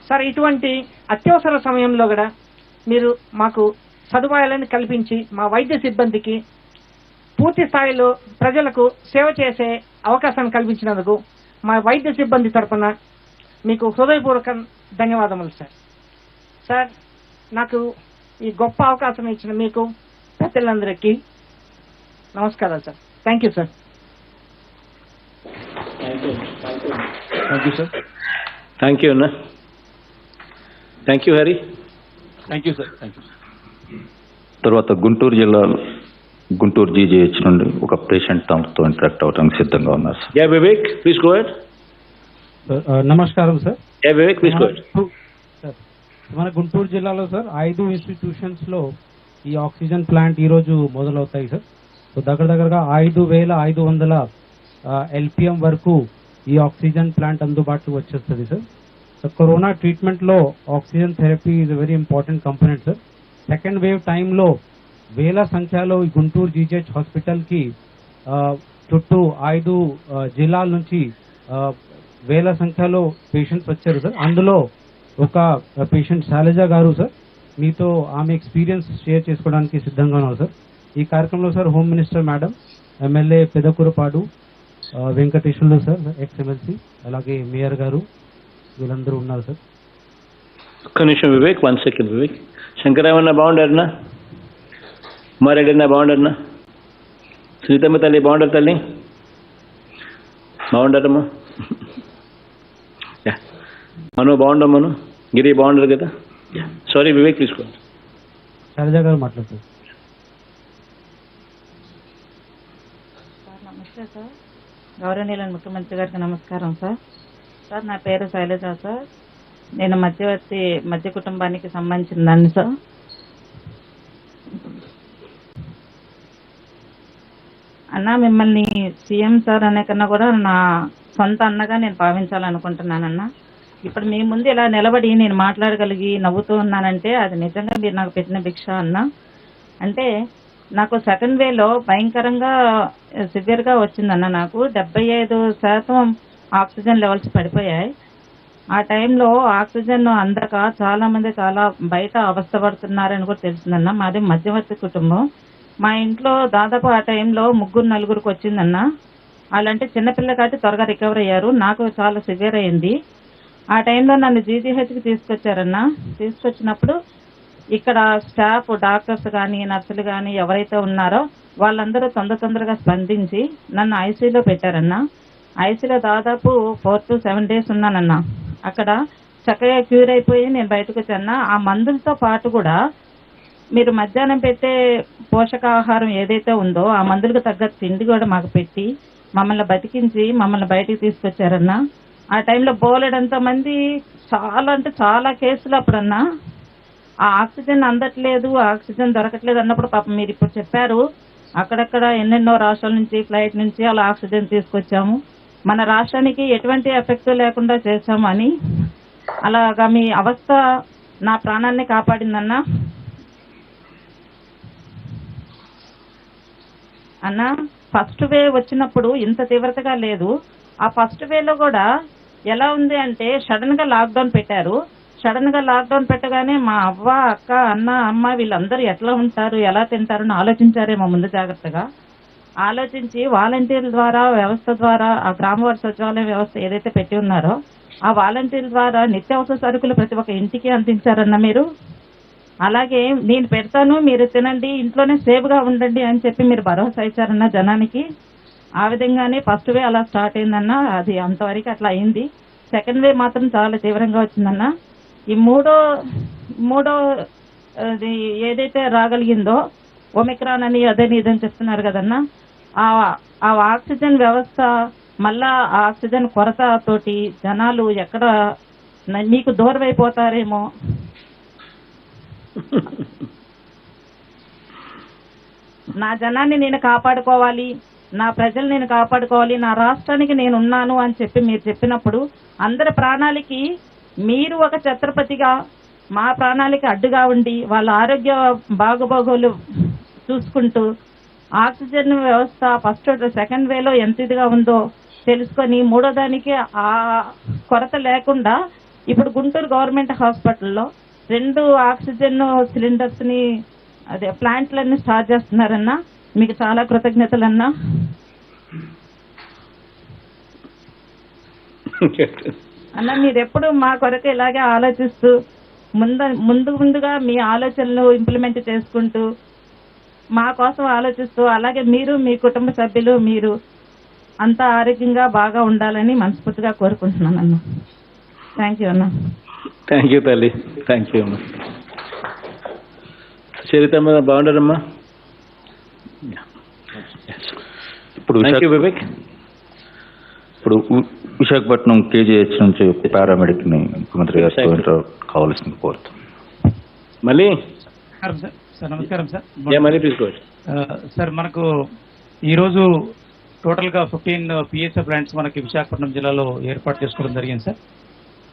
సార్ ఇటువంటి అత్యవసర సమయంలో కూడా మీరు మాకు సదుపాయాలను కల్పించి మా వైద్య సిబ్బందికి పూర్తి స్థాయిలో ప్రజలకు సేవ చేసే అవకాశాన్ని కల్పించినందుకు మా వైద్య సిబ్బంది తరఫున మీకు హృదయపూర్వక ధన్యవాదములు సార్. సార్ నాకు ఈ గొప్ప అవకాశం ఇచ్చిన మీకు పెద్దలందరికీ నమస్కారాలు sir. Thank you sir. Thank you sir. Thank you అన్న. Thank you Hari. Thank you sir. Thank you. తర్వాత గుంటూరు జిల్లా గుంటూరు జీజీహెచ్ నుండి ఒక పేషెంట్ తమతో ఇంటరాక్ట్ అవడానికి సిద్ధంగా ఉన్నారు sir. Yeah Vivek please go ahead. నమస్కారం sir. Yeah Vivek please go ahead. Sir మన గుంటూరు జిల్లాలో సార్ 5 ఇన్స్టిట్యూషన్స్ లో ఈ ఆక్సిజన్ ప్లాంట్ ఈ రోజు మొదలవుతాయి సార్. సో దగ్గరగా 5,500 LPM వరకు ఈ ఆక్సిజన్ ప్లాంట్ అందుబాటులో వచ్చేస్తుంది సార్. సో కరోనా ట్రీట్మెంట్ లో oxygen therapy is a very important component sir. Second wave టైంలో వేల సంఖ్యలో ఈ గుంటూరు జీజీహెచ్ హాస్పిటల్ కి చుట్టూ 5 జిల్లాల నుంచి వేల సంఖ్యలో పేషెంట్స్ వచ్చారు సార్. అందులో ఒక పేషెంట్ శైలజ గారు సార్, మీతో ఆమె ఎక్స్పీరియన్స్ షేర్ చేసుకోవడానికి సిద్ధంగా ఉన్నారు సార్. ఈ కార్యక్రమంలో sir home minister madam, MLA Pedakurapadu Venkateswarlu sir ex MLC, అలాగే మేయర్ గారు, వీళ్ళందరూ ఉన్నారు సార్. ఒక్క నిమిషం వివేక్, 1 సెకండ్ వివేక్. శంకరామన్న బాగుండారన్నా? ఉమారెడ్డి అన్న బాగుండారన్నా? శ్రీతమ్మ తల్లి బాగుండారు? తల్లి బాగుండారమ్మా? మను బాగుండవు? మను గిరి బాగుండరు కదా? సారీ వివేక్ తీసుకో. శైలజ గారు మాట్లాడుతారు. నమస్తే సార్. గౌరవనీయులైన ముఖ్యమంత్రి గారికి నమస్కారం సార్. సార్ నా పేరు శైలజ సార్. నేను మధ్య కుటుంబానికి సంబంధించిందని సార్. అన్న మిమ్మల్ని సీఎం సార్ అనే కన్నా కూడా నా సొంత అన్నగా నేను భావించాలనుకుంటున్నానన్న. ఇప్పుడు మీ ముందు ఇలా నిలబడి నేను మాట్లాడగలిగి నవ్వుతూ ఉన్నానంటే అది నిజంగా మీరు నాకు పెట్టిన భిక్ష అన్న. అంటే నాకు సెకండ్ వేలో భయంకరంగా సివియర్గా వచ్చిందన్న. నాకు 75% ఆక్సిజన్ లెవెల్స్ పడిపోయాయి. ఆ టైంలో ఆక్సిజన్ అందక చాలా మంది చాలా బయట అవస్థపడుతున్నారని కూడా తెలిసిందన్న. మాది మధ్యవర్తి కుటుంబం. మా ఇంట్లో దాదాపు ఆ టైంలో 3-4 వచ్చిందన్న. వాళ్ళంటే చిన్నపిల్ల కాబట్టి త్వరగా రికవర్ అయ్యారు. నాకు చాలా సివియర్ అయింది. ఆ టైంలో నన్ను జీజీహెచ్కి తీసుకొచ్చారన్న. తీసుకొచ్చినప్పుడు ఇక్కడ స్టాఫ్ డాక్టర్స్ కానీ నర్సులు కానీ ఎవరైతే ఉన్నారో వాళ్ళందరూ తొందరగా స్పందించి నన్ను ఐసీయూలో పెట్టారన్న. ఐసీయూలో దాదాపు 4 to 7 days ఉన్నానన్న. అక్కడ చక్కగా క్యూర్ అయిపోయి నేను బయటకు వచ్చాన్న. ఆ మందులతో పాటు కూడా మీరు మధ్యాహ్నం పెట్టే పోషకాహారం ఏదైతే ఉందో ఆ మందులకు తగ్గ తిండి కూడా మాకు పెట్టి మమ్మల్ని బతికించి మమ్మల్ని బయటికి తీసుకొచ్చారన్న. ఆ టైంలో బోలెడంత మంది చాలా అంటే చాలా కేసులు అప్పుడన్నా ఆ ఆక్సిజన్ అందట్లేదు, ఆక్సిజన్ దొరకట్లేదు అన్నప్పుడు పాపం మీరు ఇప్పుడు చెప్పారు అక్కడక్కడ ఎన్నెన్నో రాష్ట్రాల నుంచి ఫ్లైట్ నుంచి అలా ఆక్సిజన్ తీసుకొచ్చాము, మన రాష్ట్రానికి ఎటువంటి ఎఫెక్ట్ లేకుండా చేశాము అని. అలాగా మీ అవస్థ నా ప్రాణాన్ని కాపాడిందన్నా. అన్న ఫస్ట్ వేవ్ వచ్చినప్పుడు ఇంత తీవ్రతగా లేదు. ఆ ఫస్ట్ వేవ్ లో కూడా ఎలా ఉంది అంటే సడన్ గా లాక్డౌన్ పెట్టారు. సడన్ గా లాక్డౌన్ పెట్టగానే మా అవ్వ, అక్క, అన్న, అమ్మ వీళ్ళందరూ ఎట్లా ఉంటారు, ఎలా తింటారని ఆలోచించారేమో ముందు జాగ్రత్తగా. ఆలోచించి వాలంటీర్ల ద్వారా, వ్యవస్థ ద్వారా, ఆ గ్రామవారి సచివాలయ వ్యవస్థ ఏదైతే పెట్టి ఉన్నారో ఆ వాలంటీర్ల ద్వారా నిత్యావసర సరుకులు ప్రతి ఒక్క ఇంటికి అందించారన్న మీరు. అలాగే నేను పెడతాను, మీరు తినండి, ఇంట్లోనే సేఫ్గా ఉండండి అని చెప్పి మీరు భరోసా ఇచ్చారన్న జనానికి. ఆ విధంగానే ఫస్ట్ వే అలా స్టార్ట్ అయిందన్న. అది అంతవరకు అట్లా అయింది. సెకండ్ వే మాత్రం చాలా తీవ్రంగా వచ్చిందన్న. ఈ మూడో అది ఏదైతే రాగలిగిందో ఒమిక్రాన్ అని అదని ఇదని చెప్తున్నారు కదన్నా, ఆ ఆక్సిజన్ వ్యవస్థ మళ్ళా ఆ ఆక్సిజన్ కొరత తోటి జనాలు ఎక్కడ మీకు దూరం అయిపోతారేమో. నా జనాన్ని నేను కాపాడుకోవాలి, నా ప్రజలు నేను కాపాడుకోవాలి, నా రాష్ట్రానికి నేను ఉన్నాను అని చెప్పి మీరు చెప్పినప్పుడు అందరి ప్రాణాలకి మీరు ఒక ఛత్రపతిగా మా ప్రాణాలకి అడ్డుగా ఉండి వాళ్ళ ఆరోగ్య బాగోగులు చూసుకుంటూ ఆక్సిజన్ వ్యవస్థ ఫస్ట్ సెకండ్ వేలో ఎంత ఇదిగా ఉందో తెలుసుకొని మూడో దానికి ఆ కొరత లేకుండా ఇప్పుడు గుంటూరు గవర్నమెంట్ హాస్పిటల్లో 2 ఆక్సిజన్ సిలిండర్స్ ని అదే ప్లాంట్లన్నీ స్టార్ట్ చేస్తున్నారన్నా. మీకు చాలా కృతజ్ఞతలన్నా. అన్న మీరు ఎప్పుడు మా కొరకు ఇలాగే ఆలోచిస్తూ ముందుగా మీ ఆలోచనలు ఇంప్లిమెంట్ చేసుకుంటూ మా కోసం ఆలోచిస్తూ అలాగే మీరు మీ కుటుంబ సభ్యులు మీరు అంతా ఆరోగ్యంగా బాగా ఉండాలని మనస్ఫూర్తిగా కోరుకుంటున్నాను అన్న. థ్యాంక్ యూ అన్న. థ్యాంక్ యూ తల్లి, థ్యాంక్ యూ అమ్మా. చరితమ్మ బాగుంటారమ్మా. ఇప్పుడు వివేక్, ఇప్పుడు విశాఖపట్నం కేజీహెచ్ నుంచి పారామెడిక్ ని ముఖ్యమంత్రి గారు కావాల్సింది కోరుతాం. మళ్ళీ సార్ నమస్కారం సార్. మళ్ళీ తీసుకోవచ్చు సార్. మనకు ఈరోజు టోటల్గా 15 పిఎస్ఏ ప్లాంట్స్ మనకి విశాఖపట్నం జిల్లాలో ఏర్పాటు చేసుకోవడం జరిగింది సార్.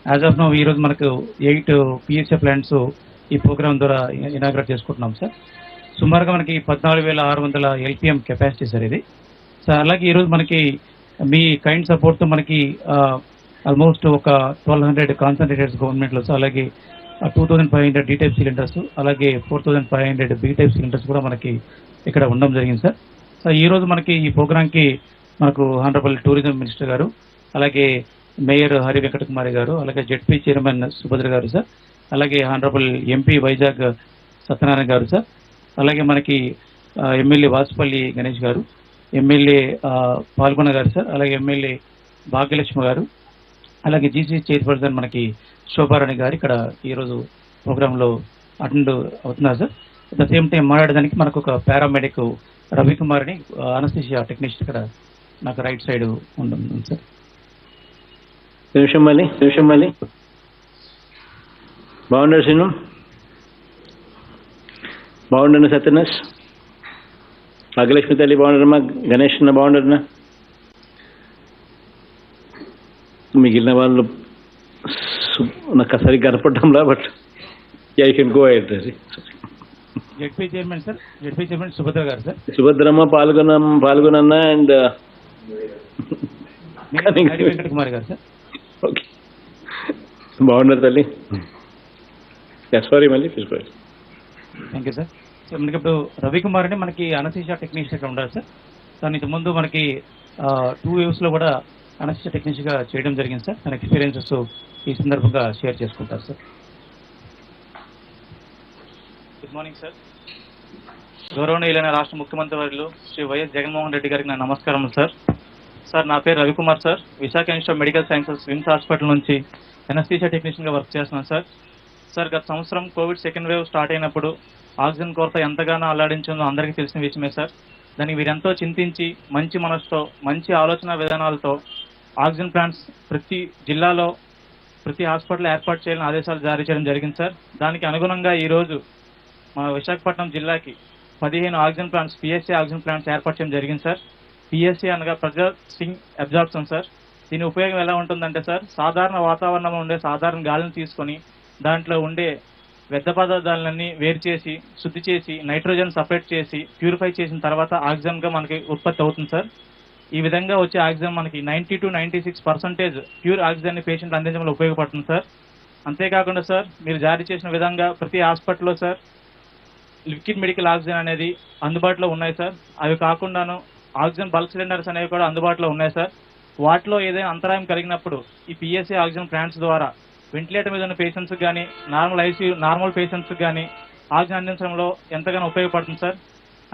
యాజ్ ఆఫ్ నౌ ఈరోజు మనకు 8 పిఎస్ఏ ప్లాంట్స్ ఈ ప్రోగ్రామ్ ద్వారా ఇనాగ్రేట్ చేసుకుంటున్నాం సార్. సుమారుగా మనకి 14,600 LPM కెపాసిటీ సార్ ఇది సార్. అలాగే ఈరోజు మనకి మీ కైండ్ సపోర్ట్తో మనకి ఆల్మోస్ట్ ఒక 1200 కాన్సన్ట్రేటెడ్స్ గవర్నమెంట్లో సార్, అలాగే 2500 D టైప్ సిలిండర్స్, అలాగే 4500 B టైప్ సిలిండర్స్ కూడా మనకి ఇక్కడ ఉండడం జరిగింది సార్. సో ఈరోజు మనకి ఈ ప్రోగ్రామ్కి మనకు హానరబుల్ టూరిజం మినిస్టర్ గారు, అలాగే మేయర్ హరి వెంకటకుమారి గారు, అలాగే జెడ్పీ చైర్మన్ సుభద్ర గారు సార్, అలాగే హానరబుల్ ఎంపీ వైజాగ్ సత్యనారాయణ గారు సార్, అలాగే మనకి ఎమ్మెల్యే వాసుపల్లి గణేష్ గారు, ఎమ్మెల్యే పాల్గొన గారు సార్, అలాగే ఎమ్మెల్యే భాగ్యలక్ష్మి గారు, అలాగే జీసీ చైర్పర్సన్ మనకి శోభారాణి గారు ఇక్కడ ఈరోజు ప్రోగ్రాంలో అటెండ్ అవుతున్నారు sir. At the same time మాట్లాడడానికి మనకు ఒక పారామెడిక్ రవికుమార్ని అనస్థీషియా టెక్నీషియన్ ఇక్కడ నాకు రైట్ సైడ్ ఉంటుంది సార్. నిమిషం మళ్ళీ బాగుండారు శ్రీను, బాగుండను సత్యనాష్, భాగ్యలక్ష్మి తల్లి బాగుండరమ్మా, గణేష్ అన్న బాగుండరన్నా, మిగిలిన వాళ్ళు నాకు సరిగ్గా కనపడటంలా. But I can go ahead. ZP chairman sir, ZP chairman Subhadra గారు సార్, సుభద్రమ్మ పాల్గొనన్న అండ్ వెంకటకుమారి గారు సార్. ఓకే, బాగున్నారు తల్లి. సారీ మళ్ళీ తీసుకోవాలి. Thank you sir. సో మనకి ఇప్పుడు రవికుమార్ అని మనకి అనస్థీషియా టెక్నీషియన్ ఇక్కడ ఉండాలి సార్. తను ఇంతకుముందు మనకి 2 వేవ్స్లో కూడా అనస్థీషియా టెక్నీషియన్గా చేయడం జరిగింది సార్. తన ఎక్స్పీరియన్సెస్ ఈ సందర్భంగా షేర్ చేసుకుంటారు సార్. Good morning sir. గౌరవనీయులైన రాష్ట్ర ముఖ్యమంత్రి వర్యులు శ్రీ వైఎస్ జగన్మోహన్ రెడ్డి గారికి నా నమస్కారం సార్. సార్ నా పేరు Ravikumar sir. Visakha institute of medical sciences VIMS hospital నుంచి అనస్థీషియా టెక్నీషియన్గా వర్క్ చేస్తున్నాను సార్. సార్ గత సంవత్సరం కోవిడ్ సెకండ్ వేవ్ స్టార్ట్ అయినప్పుడు ఆక్సిజన్ కొరత ఎంతగానో అల్లాడించిందో అందరికీ తెలిసిన విషయమే సార్. దానికి వీరెంతో చింతించి మంచి మనసుతో మంచి ఆలోచన విధానాలతో ఆక్సిజన్ ప్లాంట్స్ ప్రతి జిల్లాలో ప్రతి హాస్పిటల్ ఏర్పాటు చేయాలని ఆదేశాలు జారీ చేయడం జరిగింది సార్. దానికి అనుగుణంగా ఈరోజు మా విశాఖపట్నం జిల్లాకి 15 oxygen plants PSC oxygen plants ఏర్పాటు చేయడం జరిగింది సార్. పిఎస్సీ అనగా ప్రెజర్ స్వింగ్ అబ్జార్ప్షన్ సార్. దీని ఉపయోగం ఎలా ఉంటుందంటే సార్, సాధారణ వాతావరణంలో ఉండే సాధారణ గాలిని తీసుకొని దాంట్లో ఉండే వ్యర్థ పదార్థాలన్నీ వేరు చేసి శుద్ధి చేసి నైట్రోజన్ సపరేట్ చేసి ప్యూరిఫై చేసిన తర్వాత ఆక్సిజన్గా మనకి ఉత్పత్తి అవుతుంది సార్. ఈ విధంగా వచ్చే ఆక్సిజన్ మనకి 90 to 96% ప్యూర్ ఆక్సిజన్ని పేషెంట్ అందించడంలో ఉపయోగపడుతుంది సార్. అంతేకాకుండా సార్ మీరు జారీ చేసిన విధంగా ప్రతి హాస్పిటల్లో సార్ లిక్విడ్ మెడికల్ ఆక్సిజన్ అనేది అందుబాటులో ఉన్నాయి సార్. అవి కాకుండాను ఆక్సిజన్ బల్క్ సిలిండర్స్ అనేవి కూడా అందుబాటులో ఉన్నాయి సార్. వాటిలో ఏదైనా అంతరాయం కలిగినప్పుడు ఈ పిఎస్ఏ ఆక్సిజన్ ప్లాంట్స్ ద్వారా వెంటిలేటర్ మీద ఉన్న పేషెంట్స్కి కానీ నార్మల్ పేషెంట్స్కి కానీ ఆక్సిజన్ అందించడంలో ఎంతగానో ఉపయోగపడుతుంది సార్.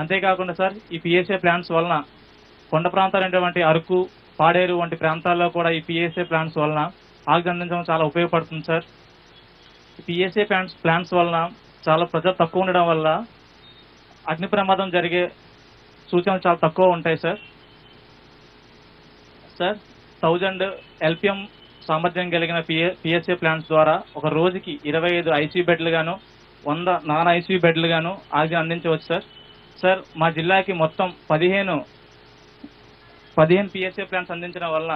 అంతేకాకుండా సార్ ఈ పిఎస్ఏ ప్లాంట్స్ వలన కొండ ప్రాంతాలైనటువంటి అరకు, పాడేరు వంటి ప్రాంతాల్లో కూడా ఈ పిఎస్ఏ ప్లాంట్స్ వలన ఆక్సిజన్ అందించడం చాలా ఉపయోగపడుతుంది సార్. పిఎస్ఏ ప్లాంట్స్ వలన చాలా ప్రజలు తక్కువ ఉండడం వల్ల అగ్ని ప్రమాదం జరిగే సూచనలు చాలా తక్కువ ఉంటాయి సార్. 1000 LPM సామర్థ్యం కలిగిన పిఎస్ఏ ప్లాంట్స్ ద్వారా ఒక రోజుకి 25 ఐసీయూ బెడ్లు గాను 100 నాన్ ఐసీయూ బెడ్లు గాను ఆక్సిజన్ అందించవచ్చు సార్. సార్ మా జిల్లాకి మొత్తం 15 పిఎస్ఏ ప్లాంట్స్ అందించడం వల్ల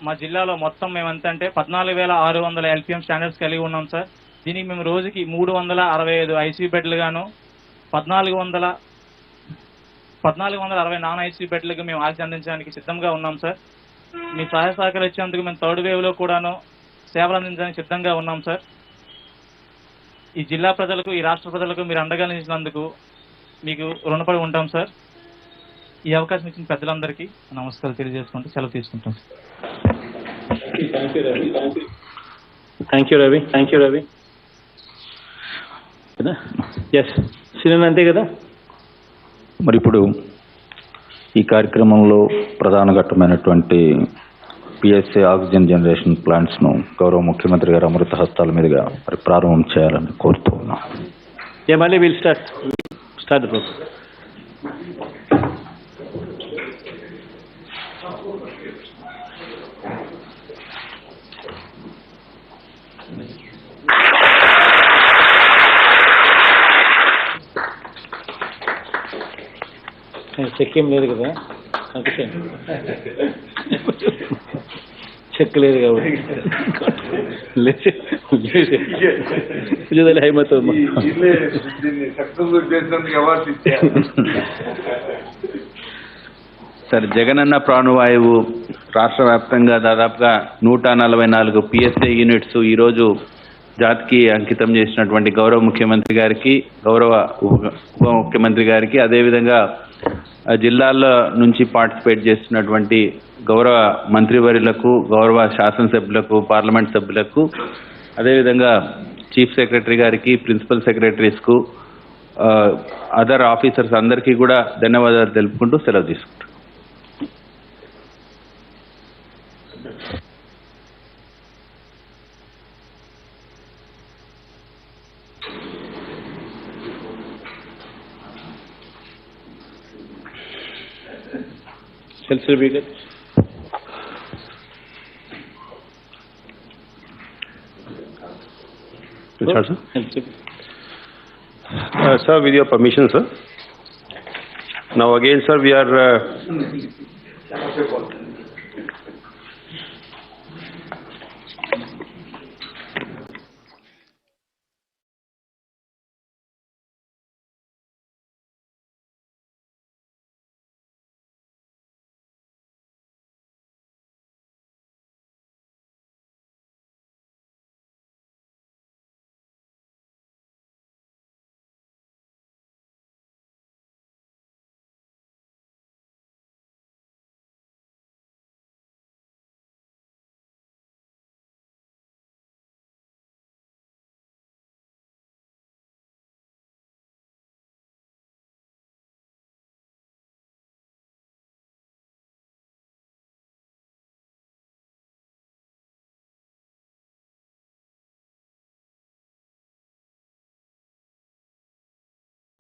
మా జిల్లాలో మొత్తం మేము ఎంత అంటే 14,600 LPM స్టాండర్డ్స్ కలిగి ఉన్నాం సార్. దీనికి మేము రోజుకి 365 ఐసీయూ బెడ్లు గాను 1460 నాన్ ఐసీయూ బెడ్లకు మేము ఆక్సిజన్ అందించడానికి సిద్ధంగా ఉన్నాం సార్. మీ సహాయ సహకారం ఇచ్చేందుకు మేము థర్డ్ వేవ్లో కూడాను సేవలు అందించడానికి సిద్ధంగా ఉన్నాం సార్. ఈ జిల్లా ప్రజలకు, ఈ రాష్ట్ర ప్రజలకు మీరు అండగా నిలిచినందుకు మీకు రుణపడి ఉంటాం సార్. ఈ అవకాశం ఇచ్చిన పెద్దలందరికీ నమస్కారాలు తెలియజేసుకుంటూ సెలవు తీసుకుంటాం sir. Thank you Ravi. Yes cinema అంతే కదా. మరి ఇప్పుడు ఈ కార్యక్రమంలో ప్రధాన ఘట్టమైనటువంటి పిఎస్ఏ ఆక్సిజన్ జనరేషన్ ప్లాంట్స్ను గౌరవ ముఖ్యమంత్రి గారు అమృత హస్తాల మీదుగా మరి ప్రారంభం చేయాలని కోరుతూ ఉన్నాం. మళ్ళీ will start the programme. Check ఏం లేదు కదా, చెక్ లేదు కాబట్టి సార్, జగనన్న ప్రాణవాయువు రాష్ట్ర వ్యాప్తంగా దాదాపుగా 144 పిఎస్ఏ యూనిట్స్ ఈరోజు జాతికి అంకితం చేసినటువంటి గౌరవ ముఖ్యమంత్రి గారికి, గౌరవ ఉప ముఖ్యమంత్రి గారికి, అదేవిధంగా జిల్లాల్లో నుంచి పార్టిసిపేట్ చేస్తున్నటువంటి గౌరవ మంత్రివర్యులకు, గౌరవ శాసనసభ్యులకు, పార్లమెంట్ సభ్యులకు, అదేవిధంగా చీఫ్ సెక్రటరీ గారికి, ప్రిన్సిపల్ సెక్రటరీస్కు, అదర్ ఆఫీసర్స్ అందరికీ కూడా ధన్యవాదాలు తెలుపుకుంటూ సెలవు తీసుకుంటాం. Sir, with your permission, sir. Now again, sir, we are